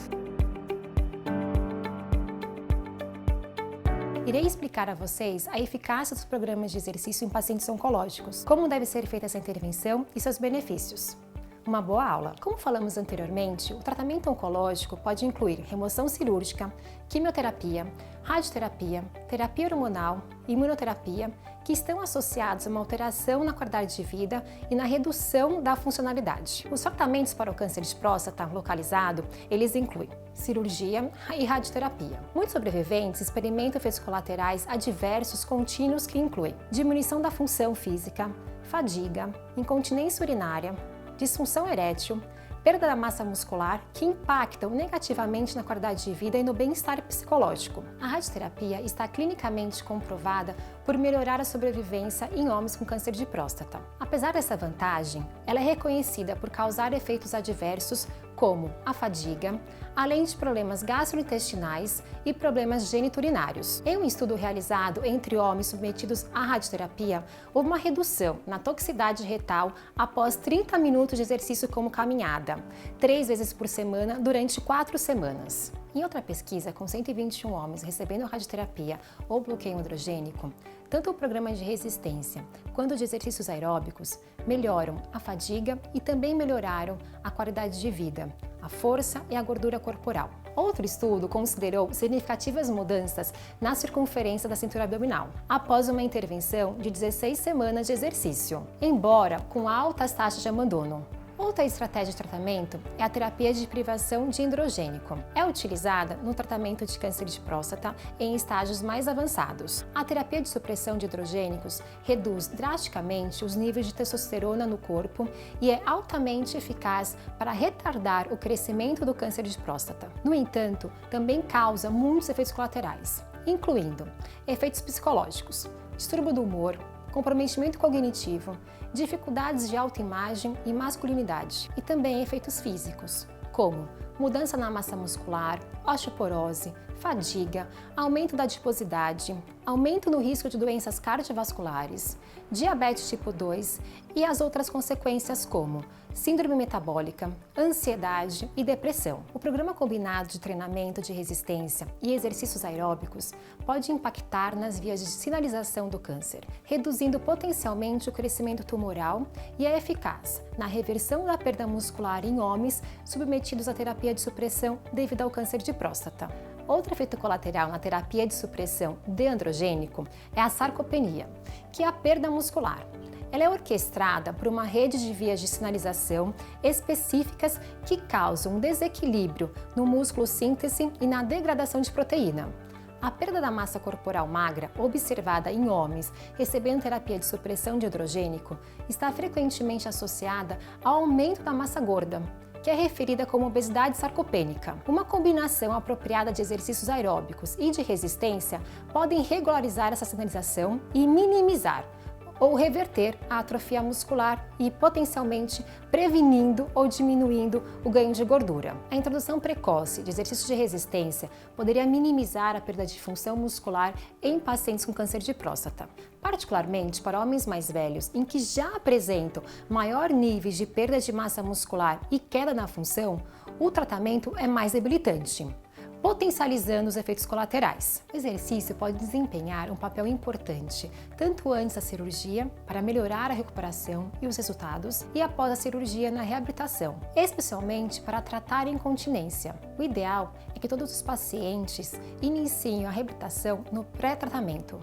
Irei explicar a vocês a eficácia dos programas de exercício em pacientes oncológicos, como deve ser feita essa intervenção e seus benefícios. Uma boa aula. Como falamos anteriormente, o tratamento oncológico pode incluir remoção cirúrgica, quimioterapia, radioterapia, terapia hormonal e imunoterapia, que estão associados a uma alteração na qualidade de vida e na redução da funcionalidade. Os tratamentos para o câncer de próstata localizado, eles incluem cirurgia e radioterapia. Muitos sobreviventes experimentam efeitos colaterais adversos contínuos que incluem diminuição da função física, fadiga, incontinência urinária, disfunção erétil, perda da massa muscular, que impactam negativamente na qualidade de vida e no bem-estar psicológico. A radioterapia está clinicamente comprovada por melhorar a sobrevivência em homens com câncer de próstata. Apesar dessa vantagem, ela é reconhecida por causar efeitos adversos como a fadiga, além de problemas gastrointestinais e problemas geniturinários. Em um estudo realizado entre homens submetidos à radioterapia, houve uma redução na toxicidade retal após 30 minutos de exercício como caminhada, 3 vezes por semana durante 4 semanas. Em outra pesquisa, com 121 homens recebendo radioterapia ou bloqueio androgênico, tanto o programa de resistência quanto de exercícios aeróbicos melhoram a fadiga e também melhoraram a qualidade de vida, a força e a gordura corporal. Outro estudo considerou significativas mudanças na circunferência da cintura abdominal, após uma intervenção de 16 semanas de exercício, embora com altas taxas de abandono. Outra estratégia de tratamento é a terapia de privação de androgênico. É utilizada no tratamento de câncer de próstata em estágios mais avançados. A terapia de supressão de androgênicos reduz drasticamente os níveis de testosterona no corpo e é altamente eficaz para retardar o crescimento do câncer de próstata. No entanto, também causa muitos efeitos colaterais, incluindo efeitos psicológicos, distúrbio do humor, comprometimento cognitivo, dificuldades de autoimagem e masculinidade, e também efeitos físicos, como mudança na massa muscular, osteoporose, fadiga, aumento da adiposidade, aumento no risco de doenças cardiovasculares, diabetes tipo 2 e as outras consequências como síndrome metabólica, ansiedade e depressão. O programa combinado de treinamento de resistência e exercícios aeróbicos pode impactar nas vias de sinalização do câncer, reduzindo potencialmente o crescimento tumoral e é eficaz na reversão da perda muscular em homens submetidos à terapia de supressão devido ao câncer de próstata. Outro efeito colateral na terapia de supressão de androgênico é a sarcopenia, que é a perda muscular. Ela é orquestrada por uma rede de vias de sinalização específicas que causam desequilíbrio no músculo síntese e na degradação de proteína. A perda da massa corporal magra, observada em homens recebendo terapia de supressão de androgênico, está frequentemente associada ao aumento da massa gorda, que é referida como obesidade sarcopênica. Uma combinação apropriada de exercícios aeróbicos e de resistência podem regularizar essa sinalização e minimizar ou reverter a atrofia muscular e potencialmente prevenindo ou diminuindo o ganho de gordura. A introdução precoce de exercícios de resistência poderia minimizar a perda de função muscular em pacientes com câncer de próstata. Particularmente para homens mais velhos, em que já apresentam maior níveis de perda de massa muscular e queda na função, o tratamento é mais debilitante, potencializando os efeitos colaterais. O exercício pode desempenhar um papel importante, tanto antes da cirurgia, para melhorar a recuperação e os resultados, e após a cirurgia na reabilitação, especialmente para tratar a incontinência. O ideal é que todos os pacientes iniciem a reabilitação no pré-tratamento,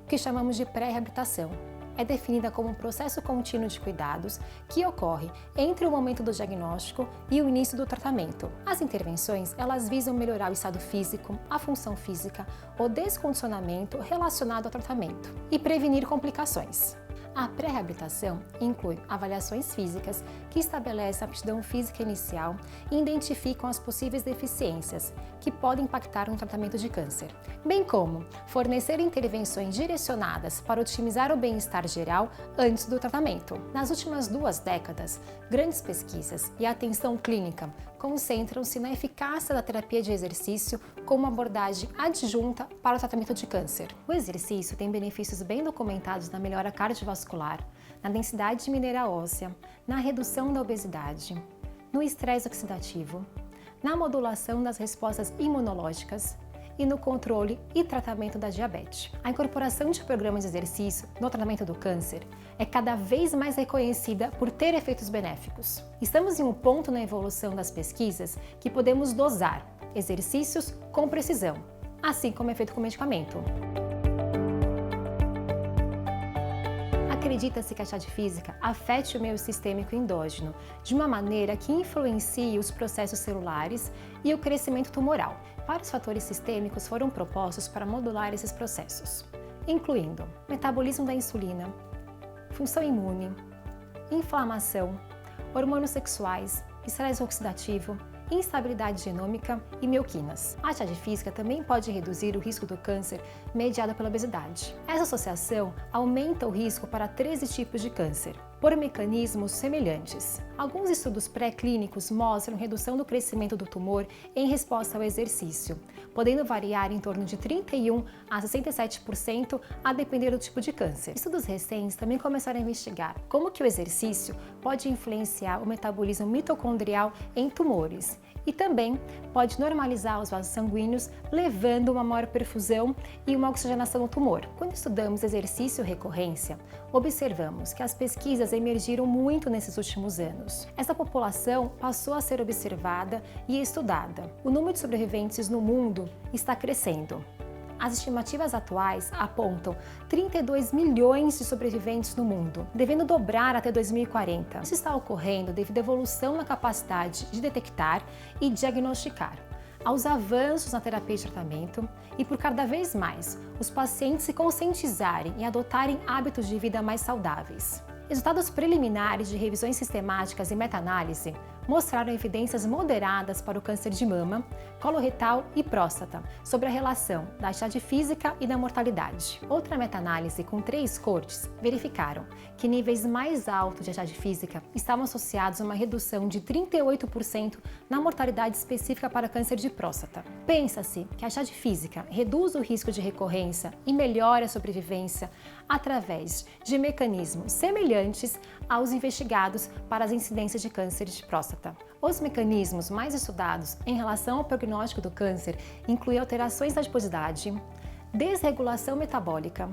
o que chamamos de pré-reabilitação. É definida como um processo contínuo de cuidados que ocorre entre o momento do diagnóstico e o início do tratamento. As intervenções, elas visam melhorar o estado físico, a função física, o descondicionamento relacionado ao tratamento e prevenir complicações. A pré-reabilitação inclui avaliações físicas que estabelecem a aptidão física inicial e identificam as possíveis deficiências que podem impactar no tratamento de câncer, bem como fornecer intervenções direcionadas para otimizar o bem-estar geral antes do tratamento. Nas últimas 2 décadas, grandes pesquisas e atenção clínica concentram-se na eficácia da terapia de exercício como abordagem adjunta para o tratamento de câncer. O exercício tem benefícios bem documentados na melhora cardiovascular, na densidade de mineral óssea, na redução da obesidade, no estresse oxidativo, na modulação das respostas imunológicas e no controle e tratamento da diabetes. A incorporação de programas de exercício no tratamento do câncer é cada vez mais reconhecida por ter efeitos benéficos. Estamos em um ponto na evolução das pesquisas que podemos dosar exercícios com precisão, assim como é feito com medicamento. Acredita-se que a atividade física afete o meio sistêmico endógeno de uma maneira que influencie os processos celulares e o crescimento tumoral. Vários fatores sistêmicos foram propostos para modular esses processos, incluindo metabolismo da insulina, função imune, inflamação, hormônios sexuais, estresse oxidativo, instabilidade genômica e mioquinas. A atividade física também pode reduzir o risco do câncer mediado pela obesidade. Essa associação aumenta o risco para 13 tipos de câncer, por mecanismos semelhantes. Alguns estudos pré-clínicos mostram redução do crescimento do tumor em resposta ao exercício, podendo variar em torno de 31% a 67% a depender do tipo de câncer. Estudos recentes também começaram a investigar como que o exercício pode influenciar o metabolismo mitocondrial em tumores E também pode normalizar os vasos sanguíneos, levando uma maior perfusão e uma oxigenação ao tumor. Quando estudamos exercício e recorrência, observamos que as pesquisas emergiram muito nesses últimos anos. Essa população passou a ser observada e estudada. O número de sobreviventes no mundo está crescendo. As estimativas atuais apontam 32 milhões de sobreviventes no mundo, devendo dobrar até 2040. Isso está ocorrendo devido à evolução na capacidade de detectar e diagnosticar, aos avanços na terapia de tratamento e por cada vez mais os pacientes se conscientizarem e adotarem hábitos de vida mais saudáveis. Resultados preliminares de revisões sistemáticas e meta-análise mostraram evidências moderadas para o câncer de mama, colo retal e próstata sobre a relação da atividade física e da mortalidade. Outra meta-análise com 3 cortes verificaram que níveis mais altos de atividade física estavam associados a uma redução de 38% na mortalidade específica para câncer de próstata. Pensa-se que a atividade física reduz o risco de recorrência e melhora a sobrevivência através de mecanismos semelhantes aos investigados para as incidências de câncer de próstata. Os mecanismos mais estudados em relação ao prognóstico do câncer incluem alterações da adiposidade, desregulação metabólica,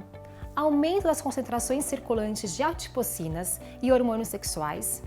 aumento das concentrações circulantes de adipocinas e hormônios sexuais,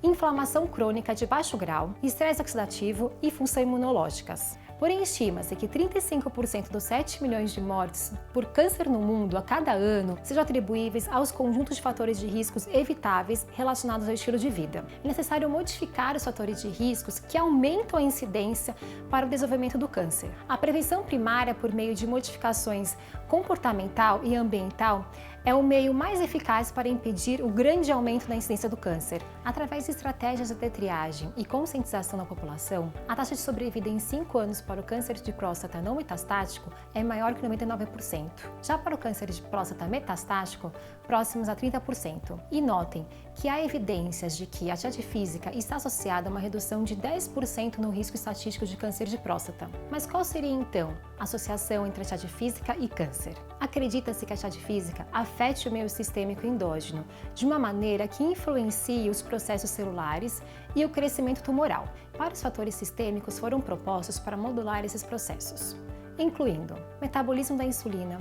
inflamação crônica de baixo grau, estresse oxidativo e função imunológicas. Porém, estima-se que 35% dos 7 milhões de mortes por câncer no mundo a cada ano sejam atribuíveis aos conjuntos de fatores de riscos evitáveis relacionados ao estilo de vida. É necessário modificar os fatores de riscos que aumentam a incidência para o desenvolvimento do câncer. A prevenção primária por meio de modificações comportamental e ambiental é o meio mais eficaz para impedir o grande aumento da incidência do câncer. Através de estratégias de triagem e conscientização da população, a taxa de sobrevida em 5 anos para o câncer de próstata não metastático é maior que 99%. Já para o câncer de próstata metastático, próximos a 30%. E notem que há evidências de que a atividade física está associada a uma redução de 10% no risco estatístico de câncer de próstata. Mas qual seria então a associação entre atividade física e câncer? Acredita-se que a atividade física afete o meio sistêmico endógeno de uma maneira que influencie os processos celulares e o crescimento tumoral. Vários fatores sistêmicos foram propostos para modular esses processos, incluindo metabolismo da insulina,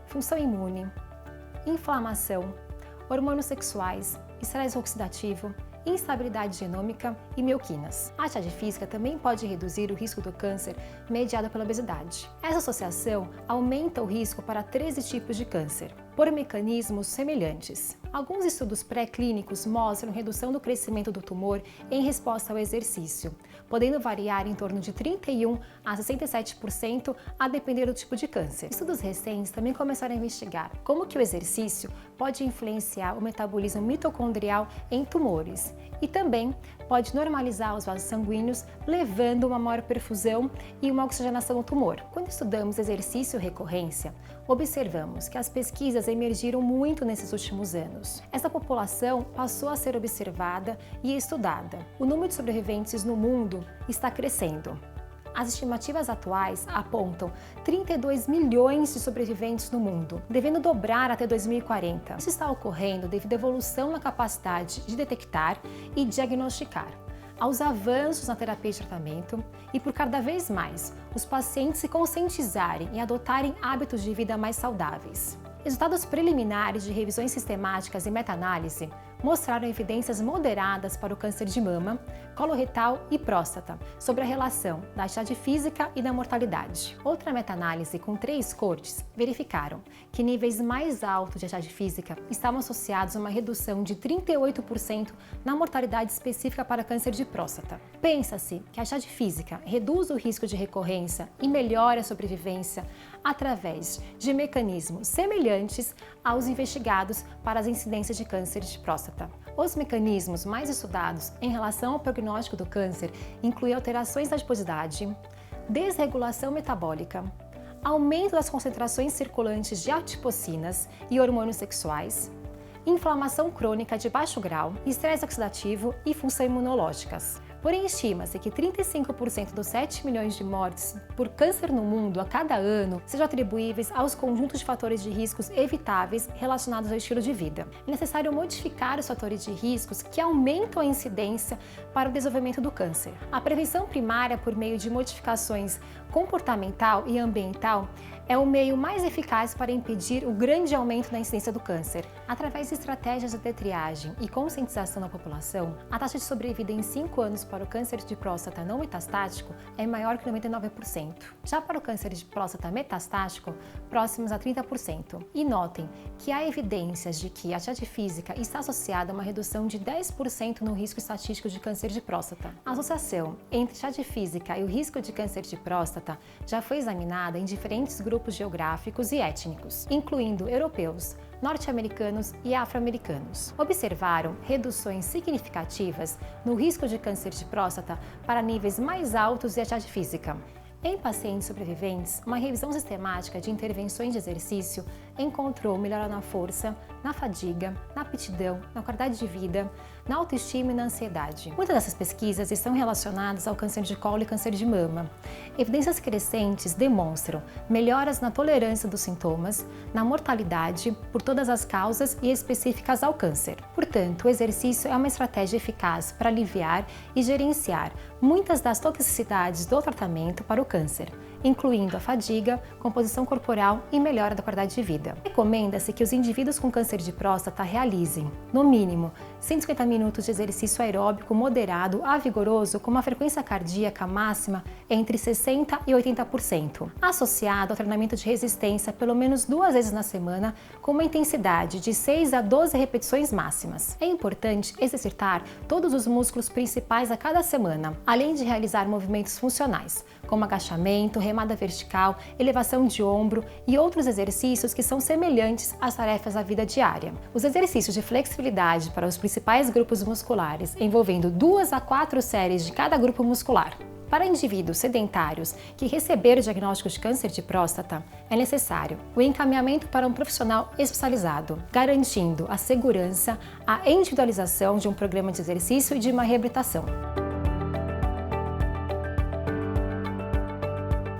função imune, inflamação, hormônios sexuais, estresse oxidativo, instabilidade genômica e mioquinas. A atividade física também pode reduzir o risco do câncer mediado pela obesidade. Essa associação aumenta o risco para 13 tipos de câncer, por mecanismos semelhantes. Alguns estudos pré-clínicos mostram redução do crescimento do tumor em resposta ao exercício, podendo variar em torno de 31% a 67% a depender do tipo de câncer. Estudos recentes também começaram a investigar como que o exercício pode influenciar o metabolismo mitocondrial em tumores e também pode normalizar os vasos sanguíneos, levando uma maior perfusão e uma oxigenação ao tumor. Quando estudamos exercício e recorrência, observamos que as pesquisas emergiram muito nesses últimos anos. Essa população passou a ser observada e estudada. O número de sobreviventes no mundo está crescendo. As estimativas atuais apontam 32 milhões de sobreviventes no mundo, devendo dobrar até 2040. Isso está ocorrendo devido à evolução na capacidade de detectar e diagnosticar, aos avanços na terapia de tratamento e por cada vez mais os pacientes se conscientizarem e adotarem hábitos de vida mais saudáveis. Resultados preliminares de revisões sistemáticas e meta-análise mostraram evidências moderadas para o câncer de mama, colo retal e próstata sobre a relação da atividade física e da mortalidade. Outra meta-análise com 3 cortes verificaram que níveis mais altos de atividade física estavam associados a uma redução de 38% na mortalidade específica para câncer de próstata. Pensa-se que a atividade física reduz o risco de recorrência e melhora a sobrevivência através de mecanismos semelhantes aos investigados para as incidências de câncer de próstata. Os mecanismos mais estudados em relação ao prognóstico do câncer incluem alterações da adiposidade, desregulação metabólica, aumento das concentrações circulantes de adipocinas e hormônios sexuais, inflamação crônica de baixo grau, estresse oxidativo e função imunológicas. Porém, estima-se que 35% dos 7 milhões de mortes por câncer no mundo a cada ano sejam atribuíveis aos conjuntos de fatores de riscos evitáveis relacionados ao estilo de vida. É necessário modificar os fatores de riscos que aumentam a incidência para o desenvolvimento do câncer. A prevenção primária por meio de modificações comportamental e ambiental é o meio mais eficaz para impedir o grande aumento da incidência do câncer. Através de estratégias de triagem e conscientização da população, a taxa de sobrevida em 5 anos para o câncer de próstata não metastático é maior que 99%. Já para o câncer de próstata metastático, próximos a 30%. E notem que há evidências de que a atividade física está associada a uma redução de 10% no risco estatístico de câncer de próstata. A associação entre atividade física e o risco de câncer de próstata já foi examinada em diferentes grupos geográficos e étnicos, incluindo europeus, norte-americanos e afro-americanos. Observaram reduções significativas no risco de câncer de próstata para níveis mais altos de atividade física. Em pacientes sobreviventes, uma revisão sistemática de intervenções de exercício encontrou melhora na força, na fadiga, na aptidão, na qualidade de vida, na autoestima e na ansiedade. Muitas dessas pesquisas estão relacionadas ao câncer de colo e câncer de mama. Evidências crescentes demonstram melhoras na tolerância dos sintomas, na mortalidade por todas as causas e específicas ao câncer. Portanto, o exercício é uma estratégia eficaz para aliviar e gerenciar muitas das toxicidades do tratamento para o câncer, incluindo a fadiga, composição corporal e melhora da qualidade de vida. Recomenda-se que os indivíduos com câncer de próstata realizem, no mínimo, 150 minutos de exercício aeróbico moderado a vigoroso com uma frequência cardíaca máxima entre 60% e 80%, associado ao treinamento de resistência pelo menos 2 vezes na semana com uma intensidade de 6 a 12 repetições máximas. É importante exercitar todos os músculos principais a cada semana, além de realizar movimentos funcionais, como agachamento, remada vertical, elevação de ombro e outros exercícios que são semelhantes às tarefas da vida diária. Os exercícios de flexibilidade para os principais grupos musculares, envolvendo 2 a 4 séries de cada grupo muscular. Para indivíduos sedentários que receberam o diagnóstico de câncer de próstata, é necessário o encaminhamento para um profissional especializado, garantindo a segurança, a individualização de um programa de exercício e de uma reabilitação.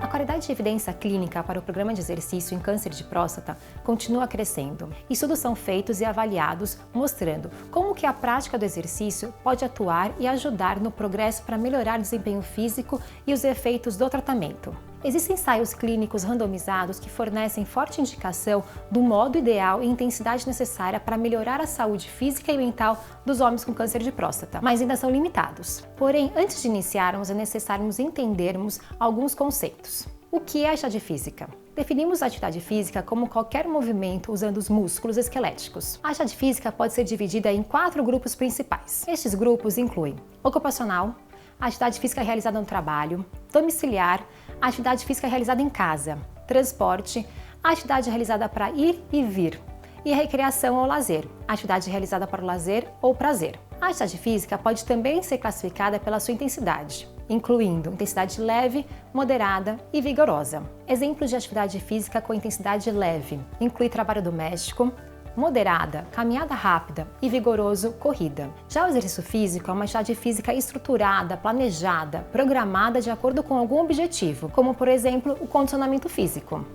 A qualidade de evidência clínica para o programa de exercício em câncer de próstata continua crescendo. Estudos são feitos e avaliados mostrando como que a prática do exercício pode atuar e ajudar no progresso para melhorar o desempenho físico e os efeitos do tratamento. Existem ensaios clínicos randomizados que fornecem forte indicação do modo ideal e intensidade necessária para melhorar a saúde física e mental dos homens com câncer de próstata, mas ainda são limitados. Porém, antes de iniciarmos, é necessário entendermos alguns conceitos. O que é a atividade física? Definimos a atividade física como qualquer movimento usando os músculos esqueléticos. A atividade física pode ser dividida em 4 grupos principais. Estes grupos incluem ocupacional, atividade física realizada no trabalho, domiciliar, atividade física realizada em casa, transporte, atividade realizada para ir e vir, e a recreação ou lazer, atividade realizada para o lazer ou prazer. A atividade física pode também ser classificada pela sua intensidade, incluindo intensidade leve, moderada e vigorosa. Exemplos de atividade física com intensidade leve inclui trabalho doméstico, moderada, caminhada rápida e vigoroso, corrida. Já o exercício físico é uma atividade física estruturada, planejada, programada de acordo com algum objetivo, como por exemplo o condicionamento físico.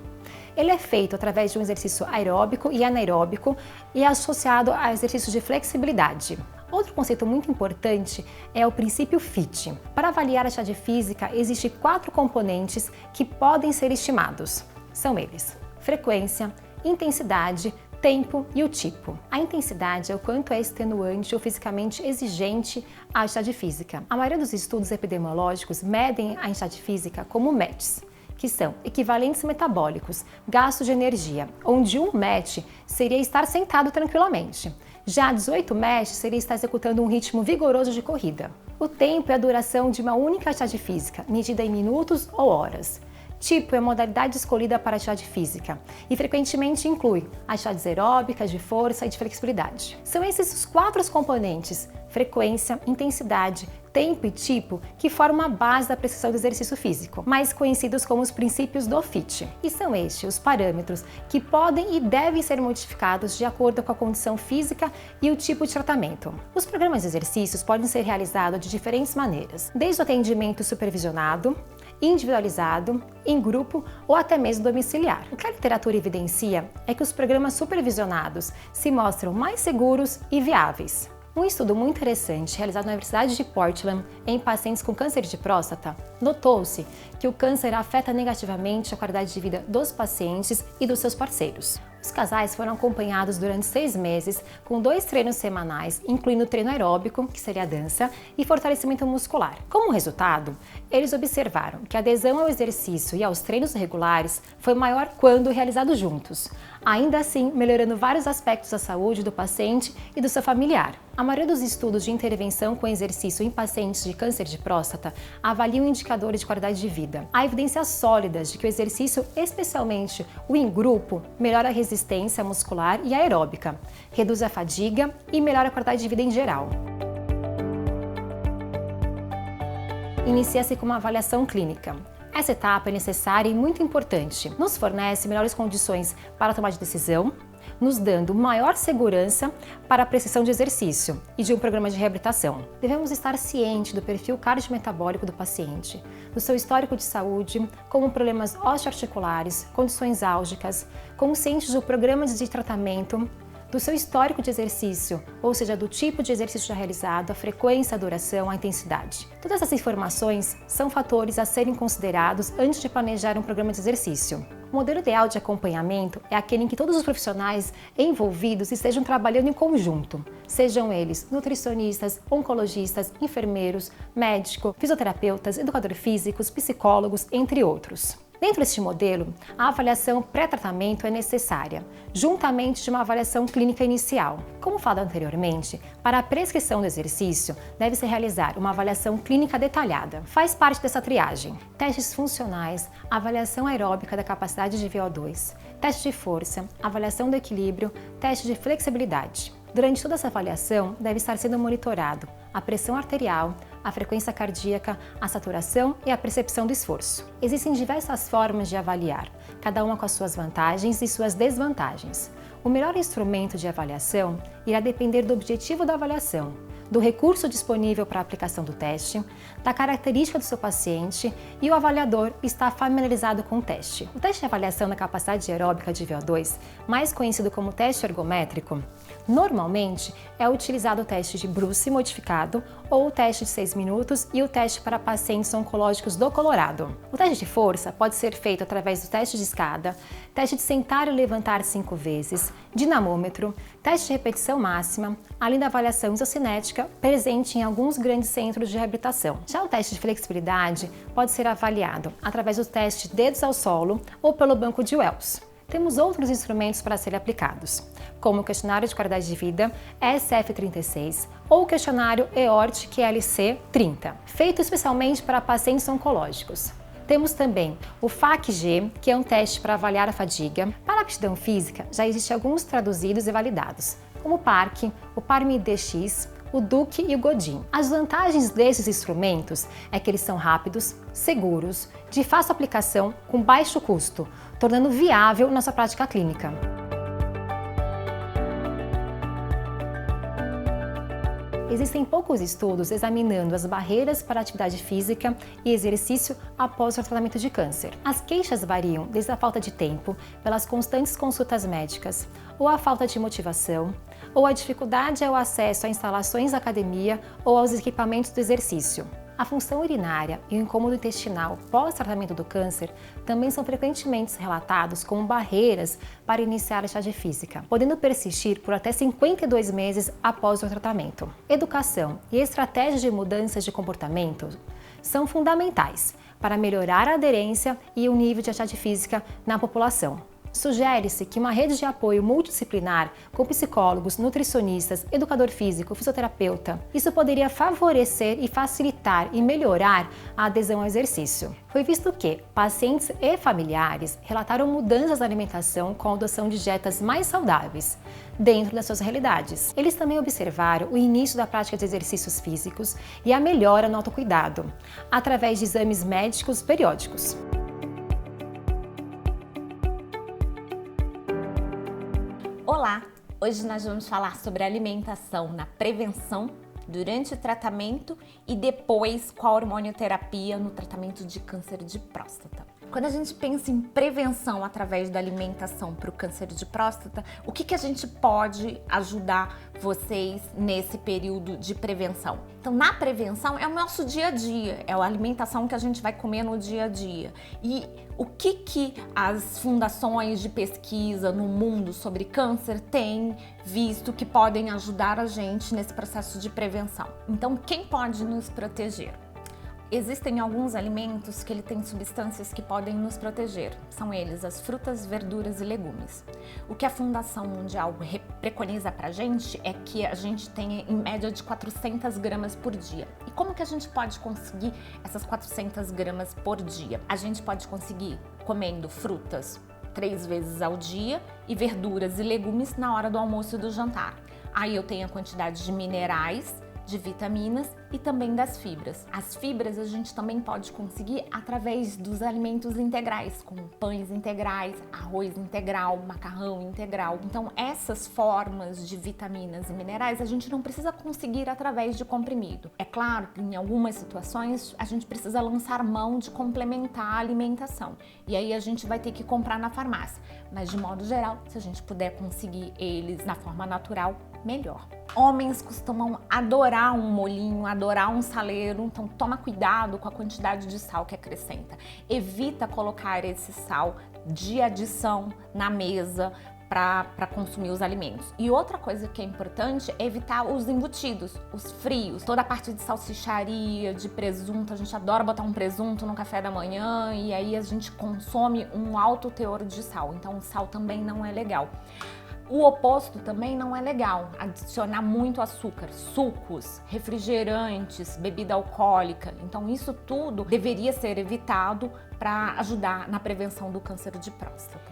Ele é feito através de um exercício aeróbico e anaeróbico e é associado a exercícios de flexibilidade. Outro conceito muito importante é o princípio FIT. Para avaliar a atividade física, existem 4 componentes que podem ser estimados. São eles: frequência, intensidade, tempo e o tipo. A intensidade é o quanto é extenuante ou fisicamente exigente a atividade física. A maioria dos estudos epidemiológicos medem a atividade física como METs, que são equivalentes metabólicos, gastos de energia, onde um MET seria estar sentado tranquilamente. Já 18 METs seria estar executando um ritmo vigoroso de corrida. O tempo é a duração de uma única atividade física, medida em minutos ou horas. Tipo é a modalidade escolhida para a atividade física e frequentemente inclui atividades aeróbicas, de força e de flexibilidade. São esses os 4 componentes: frequência, intensidade, tempo e tipo que formam a base da prescrição do exercício físico, mais conhecidos como os princípios do FIT. E são estes os parâmetros que podem e devem ser modificados de acordo com a condição física e o tipo de tratamento. Os programas de exercícios podem ser realizados de diferentes maneiras, desde o atendimento supervisionado, individualizado, em grupo ou até mesmo domiciliar. O que a literatura evidencia é que os programas supervisionados se mostram mais seguros e viáveis. Um estudo muito interessante realizado na Universidade de Portland em pacientes com câncer de próstata, notou-se que o câncer afeta negativamente a qualidade de vida dos pacientes e dos seus parceiros. Os casais foram acompanhados durante 6 meses com 2 treinos semanais, incluindo treino aeróbico, que seria a dança, e fortalecimento muscular. Como resultado, eles observaram que a adesão ao exercício e aos treinos regulares foi maior quando realizados juntos, ainda assim melhorando vários aspectos da saúde do paciente e do seu familiar. A maioria dos estudos de intervenção com exercício em pacientes de câncer de próstata avaliam indicadores de qualidade de vida. Há evidências sólidas de que o exercício, especialmente o em grupo, melhora a resistência muscular e aeróbica, reduz a fadiga e melhora a qualidade de vida em geral. Inicia-se com uma avaliação clínica. Essa etapa é necessária e muito importante. Nos fornece melhores condições para a tomada de decisão, nos dando maior segurança para a prescrição de exercício e de um programa de reabilitação. Devemos estar cientes do perfil cardiometabólico do paciente, do seu histórico de saúde, como problemas osteoarticulares, condições álgicas, conscientes do programa de tratamento, do seu histórico de exercício, ou seja, do tipo de exercício já realizado, a frequência, a duração, a intensidade. Todas essas informações são fatores a serem considerados antes de planejar um programa de exercício. O modelo ideal de acompanhamento é aquele em que todos os profissionais envolvidos estejam trabalhando em conjunto, sejam eles nutricionistas, oncologistas, enfermeiros, médicos, fisioterapeutas, educadores físicos, psicólogos, entre outros. Dentro deste modelo, a avaliação pré-tratamento é necessária, juntamente de uma avaliação clínica inicial. Como falado anteriormente, para a prescrição do exercício, deve-se realizar uma avaliação clínica detalhada. Faz parte dessa triagem: testes funcionais, avaliação aeróbica da capacidade de VO2, teste de força, avaliação do equilíbrio, teste de flexibilidade. Durante toda essa avaliação, deve estar sendo monitorado a pressão arterial, a frequência cardíaca, a saturação e a percepção do esforço. Existem diversas formas de avaliar, cada uma com as suas vantagens e suas desvantagens. O melhor instrumento de avaliação irá depender do objetivo da avaliação, do recurso disponível para a aplicação do teste, da característica do seu paciente e o avaliador está familiarizado com o teste. O teste de avaliação da capacidade aeróbica de VO2, mais conhecido como teste ergométrico, normalmente é utilizado o teste de Bruce modificado ou o teste de 6 minutos e o teste para pacientes oncológicos do Colorado. O teste de força pode ser feito através do teste de escada, teste de sentar e levantar 5 vezes, dinamômetro, teste de repetição máxima, além da avaliação isocinética presente em alguns grandes centros de reabilitação. Já o teste de flexibilidade pode ser avaliado através do teste de dedos ao solo ou pelo banco de Wells. Temos outros instrumentos para serem aplicados, como o questionário de qualidade de vida SF36 ou o questionário EORTQ-LC30, feito especialmente para pacientes oncológicos. Temos também o FAQ-G, que é um teste para avaliar a fadiga. Para a aptidão física, já existem alguns traduzidos e validados, como o PARC, o PARMID-X, o Duke e o Godin. As vantagens desses instrumentos é que eles são rápidos, seguros, de fácil aplicação, com baixo custo, tornando viável nossa prática clínica. Existem poucos estudos examinando as barreiras para a atividade física e exercício após o tratamento de câncer. As queixas variam desde a falta de tempo, pelas constantes consultas médicas, ou a falta de motivação, ou a dificuldade ao acesso a instalações da academia ou aos equipamentos do exercício. A função urinária e o incômodo intestinal pós-tratamento do câncer também são frequentemente relatados como barreiras para iniciar a atividade física, podendo persistir por até 52 meses após o tratamento. Educação e estratégias de mudanças de comportamento são fundamentais para melhorar a aderência e o nível de atividade física na população. Sugere-se que uma rede de apoio multidisciplinar com psicólogos, nutricionistas, educador físico, fisioterapeuta, isso poderia favorecer e facilitar e melhorar a adesão ao exercício. Foi visto que pacientes e familiares relataram mudanças na alimentação com a adoção de dietas mais saudáveis, dentro das suas realidades. Eles também observaram o início da prática de exercícios físicos e a melhora no autocuidado, através de exames médicos periódicos. Olá! Hoje nós vamos falar sobre alimentação na prevenção, durante o tratamento e depois com a hormonioterapia no tratamento de câncer de próstata. Quando a gente pensa em prevenção através da alimentação para o câncer de próstata, o que a gente pode ajudar vocês nesse período de prevenção? Então, na prevenção é o nosso dia a dia, é a alimentação que a gente vai comer no dia a dia. E o que as fundações de pesquisa no mundo sobre câncer têm visto que podem ajudar a gente nesse processo de prevenção? Então, quem pode nos proteger? Existem alguns alimentos que ele tem substâncias que podem nos proteger. São eles as frutas, verduras e legumes. O que a Fundação Mundial preconiza pra gente é que a gente tenha em média de 400 gramas por dia. E como que a gente pode conseguir essas 400 gramas por dia? A gente pode conseguir comendo frutas 3 vezes ao dia e verduras e legumes na hora do almoço e do jantar. Aí eu tenho a quantidade de minerais, de vitaminas e também das fibras. As fibras a gente também pode conseguir através dos alimentos integrais, como pães integrais, arroz integral, macarrão integral. Então essas formas de vitaminas e minerais a gente não precisa conseguir através de comprimido. É claro que em algumas situações a gente precisa lançar mão de complementar a alimentação e aí a gente vai ter que comprar na farmácia, mas de modo geral, se a gente puder conseguir eles na forma natural, melhor. Homens costumam adorar um molhinho, adorar um saleiro, então toma cuidado com a quantidade de sal que acrescenta. Evita colocar esse sal de adição na mesa para consumir os alimentos. E outra coisa que é importante é evitar os embutidos, os frios, toda a parte de salsicharia, de presunto. A gente adora botar um presunto no café da manhã e aí a gente consome um alto teor de sal, então o sal também não é legal. O oposto também não é legal, adicionar muito açúcar, sucos, refrigerantes, bebida alcoólica. Então isso tudo deveria ser evitado para ajudar na prevenção do câncer de próstata.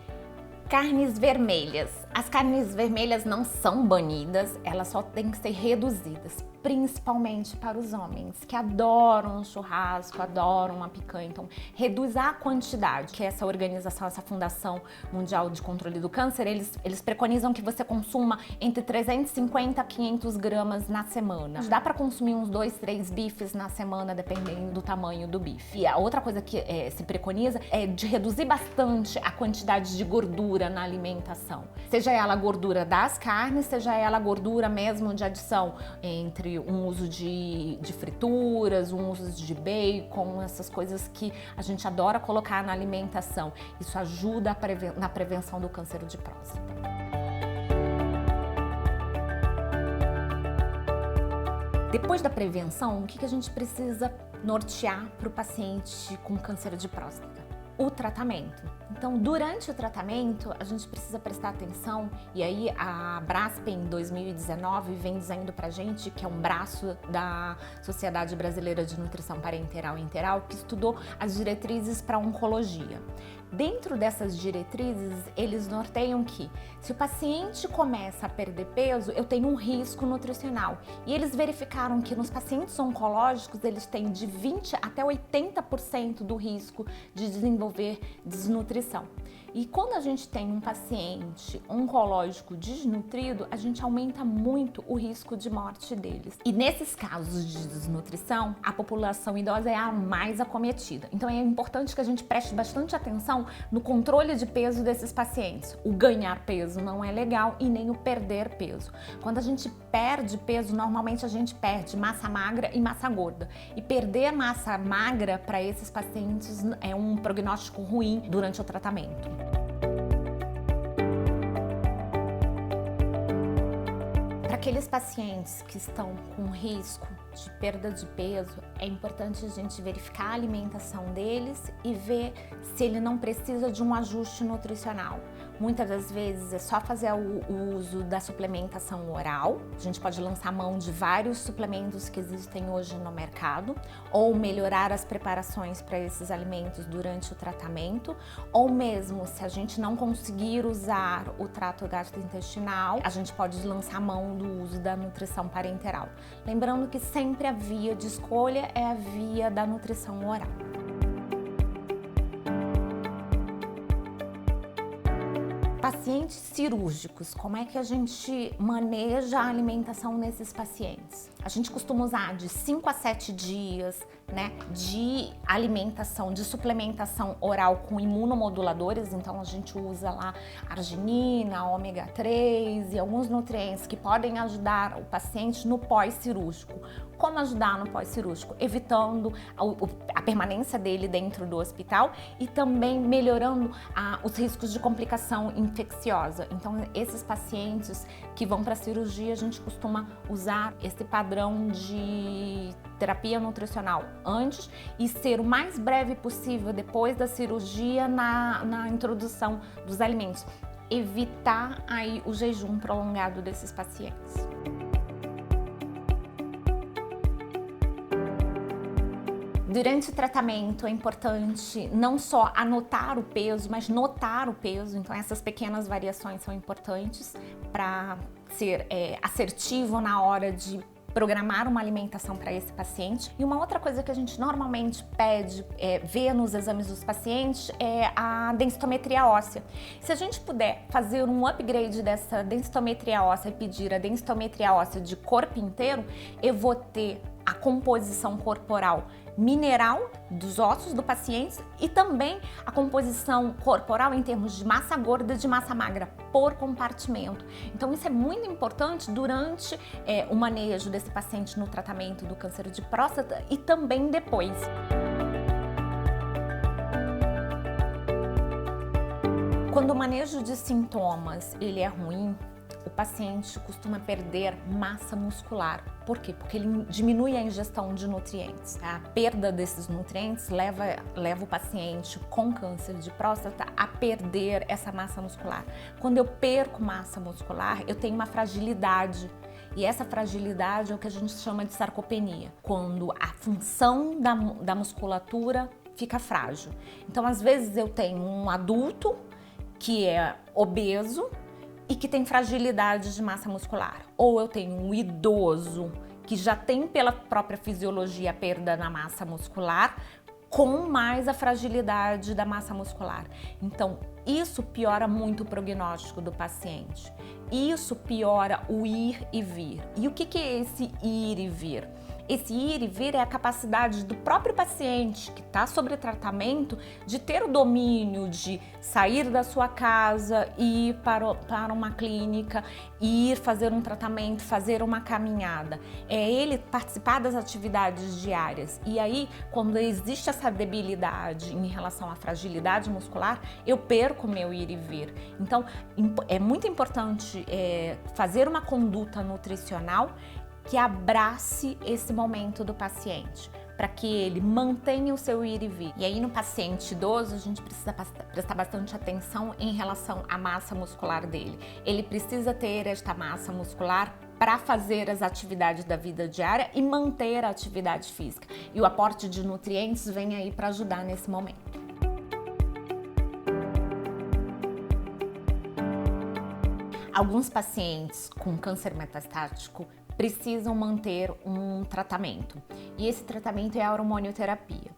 Carnes vermelhas. As carnes vermelhas não são banidas, elas só têm que ser reduzidas, principalmente para os homens que adoram um churrasco, adoram uma picanha. Então, reduz a quantidade, que essa organização, essa Fundação Mundial de Controle do Câncer, eles preconizam que você consuma entre 350 a 500 gramas na semana. Dá para consumir uns 2, 3 bifes na semana, dependendo do tamanho do bife. E a outra coisa que se preconiza é de reduzir bastante a quantidade de gordura na alimentação. Seja ela a gordura das carnes, seja ela a gordura mesmo de adição, entre um uso de frituras, um uso de bacon, essas coisas que a gente adora colocar na alimentação. Isso ajuda na prevenção do câncer de próstata. Depois da prevenção, o que a gente precisa nortear para o paciente com câncer de próstata? O tratamento. Então, durante o tratamento, a gente precisa prestar atenção, e aí a Braskem em 2019 vem dizendo pra gente, que é um braço da Sociedade Brasileira de Nutrição Parenteral e Enteral, que estudou as diretrizes para oncologia. Dentro dessas diretrizes, eles norteiam que se o paciente começa a perder peso, eu tenho um risco nutricional. E eles verificaram que nos pacientes oncológicos, eles têm de 20 até 80% do risco de desenvolver desnutrição. E quando a gente tem um paciente oncológico desnutrido, a gente aumenta muito o risco de morte deles. E nesses casos de desnutrição, a população idosa é a mais acometida. Então é importante que a gente preste bastante atenção no controle de peso desses pacientes. O ganhar peso não é legal e nem o perder peso. Quando a gente perde peso, normalmente a gente perde massa magra e massa gorda. E perder massa magra para esses pacientes é um prognóstico ruim durante o tratamento. Para aqueles pacientes que estão com risco de perda de peso, é importante a gente verificar a alimentação deles e ver se ele não precisa de um ajuste nutricional. Muitas das vezes é só fazer o uso da suplementação oral. A gente pode lançar mão de vários suplementos que existem hoje no mercado, ou melhorar as preparações para esses alimentos durante o tratamento, ou mesmo se a gente não conseguir usar o trato gastrointestinal, a gente pode lançar mão do uso da nutrição parenteral. Lembrando que sempre a via de escolha é a via da nutrição oral. Pacientes cirúrgicos, como é que a gente maneja a alimentação nesses pacientes? A gente costuma usar de 5 a 7 dias, né, de alimentação, de suplementação oral com imunomoduladores, então a gente usa lá arginina, ômega 3 e alguns nutrientes que podem ajudar o paciente no pós-cirúrgico. Como ajudar no pós-cirúrgico? Evitando a permanência dele dentro do hospital e também melhorando os riscos de complicação infecciosa. Então, esses pacientes que vão para a cirurgia, a gente costuma usar esse padrão de terapia nutricional antes e ser o mais breve possível depois da cirurgia na introdução dos alimentos. Evitar aí o jejum prolongado desses pacientes. Durante o tratamento é importante não só anotar o peso, mas notar o peso. Então essas pequenas variações são importantes para ser assertivo na hora de programar uma alimentação para esse paciente. E uma outra coisa que a gente normalmente pede, vê nos exames dos pacientes, é a densitometria óssea. Se a gente puder fazer um upgrade dessa densitometria óssea e pedir a densitometria óssea de corpo inteiro, eu vou ter a composição corporal mineral dos ossos do paciente e também a composição corporal em termos de massa gorda e de massa magra por compartimento. Então isso é muito importante durante o manejo desse paciente no tratamento do câncer de próstata e também depois. Quando o manejo de sintomas ele é ruim, o paciente costuma perder massa muscular. Por quê? Porque ele diminui a ingestão de nutrientes. A perda desses nutrientes leva o paciente com câncer de próstata a perder essa massa muscular. Quando eu perco massa muscular, eu tenho uma fragilidade. E essa fragilidade é o que a gente chama de sarcopenia, quando a função da musculatura fica frágil. Então, às vezes, eu tenho um adulto que é obeso e que tem fragilidade de massa muscular. Ou eu tenho um idoso que já tem pela própria fisiologia a perda na massa muscular, com mais a fragilidade da massa muscular. Então, isso piora muito o prognóstico do paciente. Isso piora o ir e vir. E o que é esse ir e vir? Esse ir e vir é a capacidade do próprio paciente que está sob tratamento de ter o domínio de sair da sua casa, ir para uma clínica, ir fazer um tratamento, fazer uma caminhada. É ele participar das atividades diárias. E aí, quando existe essa debilidade em relação à fragilidade muscular, eu perco meu ir e vir. Então, é muito importante fazer uma conduta nutricional que abrace esse momento do paciente, para que ele mantenha o seu ir e vir. E aí no paciente idoso, a gente precisa prestar bastante atenção em relação à massa muscular dele. Ele precisa ter esta massa muscular para fazer as atividades da vida diária e manter a atividade física. E o aporte de nutrientes vem aí para ajudar nesse momento. Alguns pacientes com câncer metastático precisam manter um tratamento, e esse tratamento é a hormonioterapia.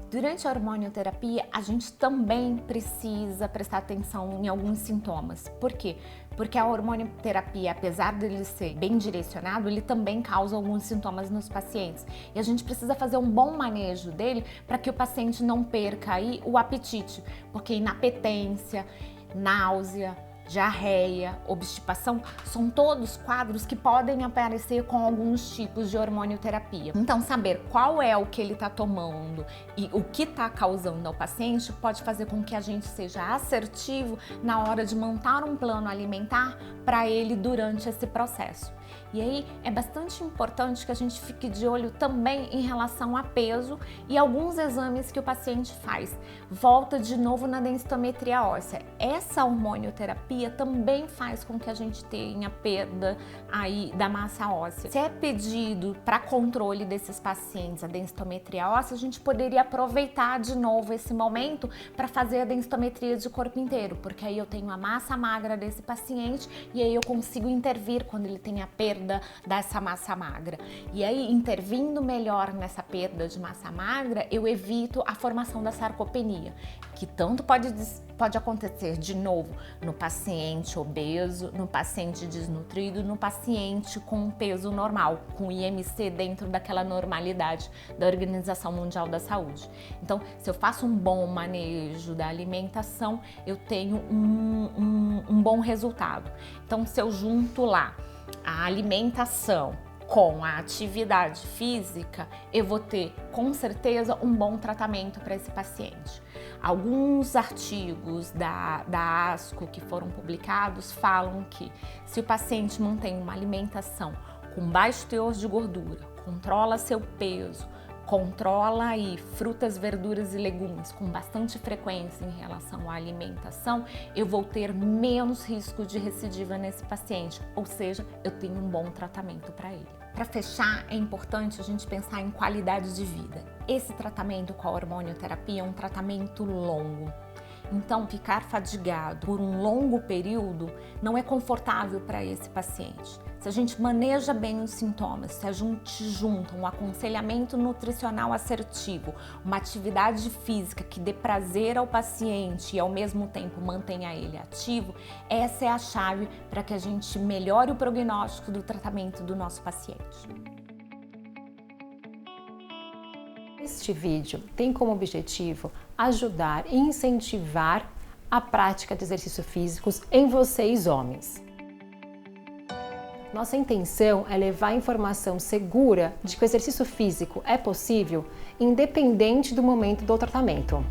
Durante a hormonioterapia, a gente também precisa prestar atenção em alguns sintomas. Por quê? Porque a hormonioterapia, apesar dele ser bem direcionado, ele também causa alguns sintomas nos pacientes. E a gente precisa fazer um bom manejo dele para que o paciente não perca aí o apetite, porque inapetência, náusea, diarreia, obstipação, são todos quadros que podem aparecer com alguns tipos de hormonioterapia. Então, saber qual é o que ele está tomando e o que está causando ao paciente pode fazer com que a gente seja assertivo na hora de montar um plano alimentar para ele durante esse processo. E aí é bastante importante que a gente fique de olho também em relação a peso e alguns exames que o paciente faz. Volta de novo na densitometria óssea. Essa hormonioterapia também faz com que a gente tenha perda aí da massa óssea. Se é pedido para controle desses pacientes a densitometria óssea, a gente poderia aproveitar de novo esse momento para fazer a densitometria de corpo inteiro, porque aí eu tenho a massa magra desse paciente e aí eu consigo intervir quando ele tem a perda dessa massa magra. E aí, intervindo melhor nessa perda de massa magra, eu evito a formação da sarcopenia, que tanto pode acontecer de novo no paciente obeso, no paciente desnutrido, no paciente com peso normal, com IMC dentro daquela normalidade da Organização Mundial da Saúde. Então, se eu faço um bom manejo da alimentação, eu tenho um bom resultado. Então, se eu junto lá a alimentação com a atividade física, eu vou ter com certeza um bom tratamento para esse paciente. Alguns artigos da ASCO que foram publicados falam que se o paciente mantém uma alimentação com baixo teor de gordura, controla seu peso, controla aí frutas, verduras e legumes com bastante frequência em relação à alimentação, eu vou ter menos risco de recidiva nesse paciente, ou seja, eu tenho um bom tratamento para ele. Para fechar, é importante a gente pensar em qualidade de vida. Esse tratamento com a hormonioterapia é um tratamento longo. Então, ficar fadigado por um longo período não é confortável para esse paciente. Se a gente maneja bem os sintomas, se a gente junta um aconselhamento nutricional assertivo, uma atividade física que dê prazer ao paciente e ao mesmo tempo mantenha ele ativo, essa é a chave para que a gente melhore o prognóstico do tratamento do nosso paciente. Este vídeo tem como objetivo ajudar e incentivar a prática de exercícios físicos em vocês homens. Nossa intenção é levar informação segura de que o exercício físico é possível, independente do momento do tratamento.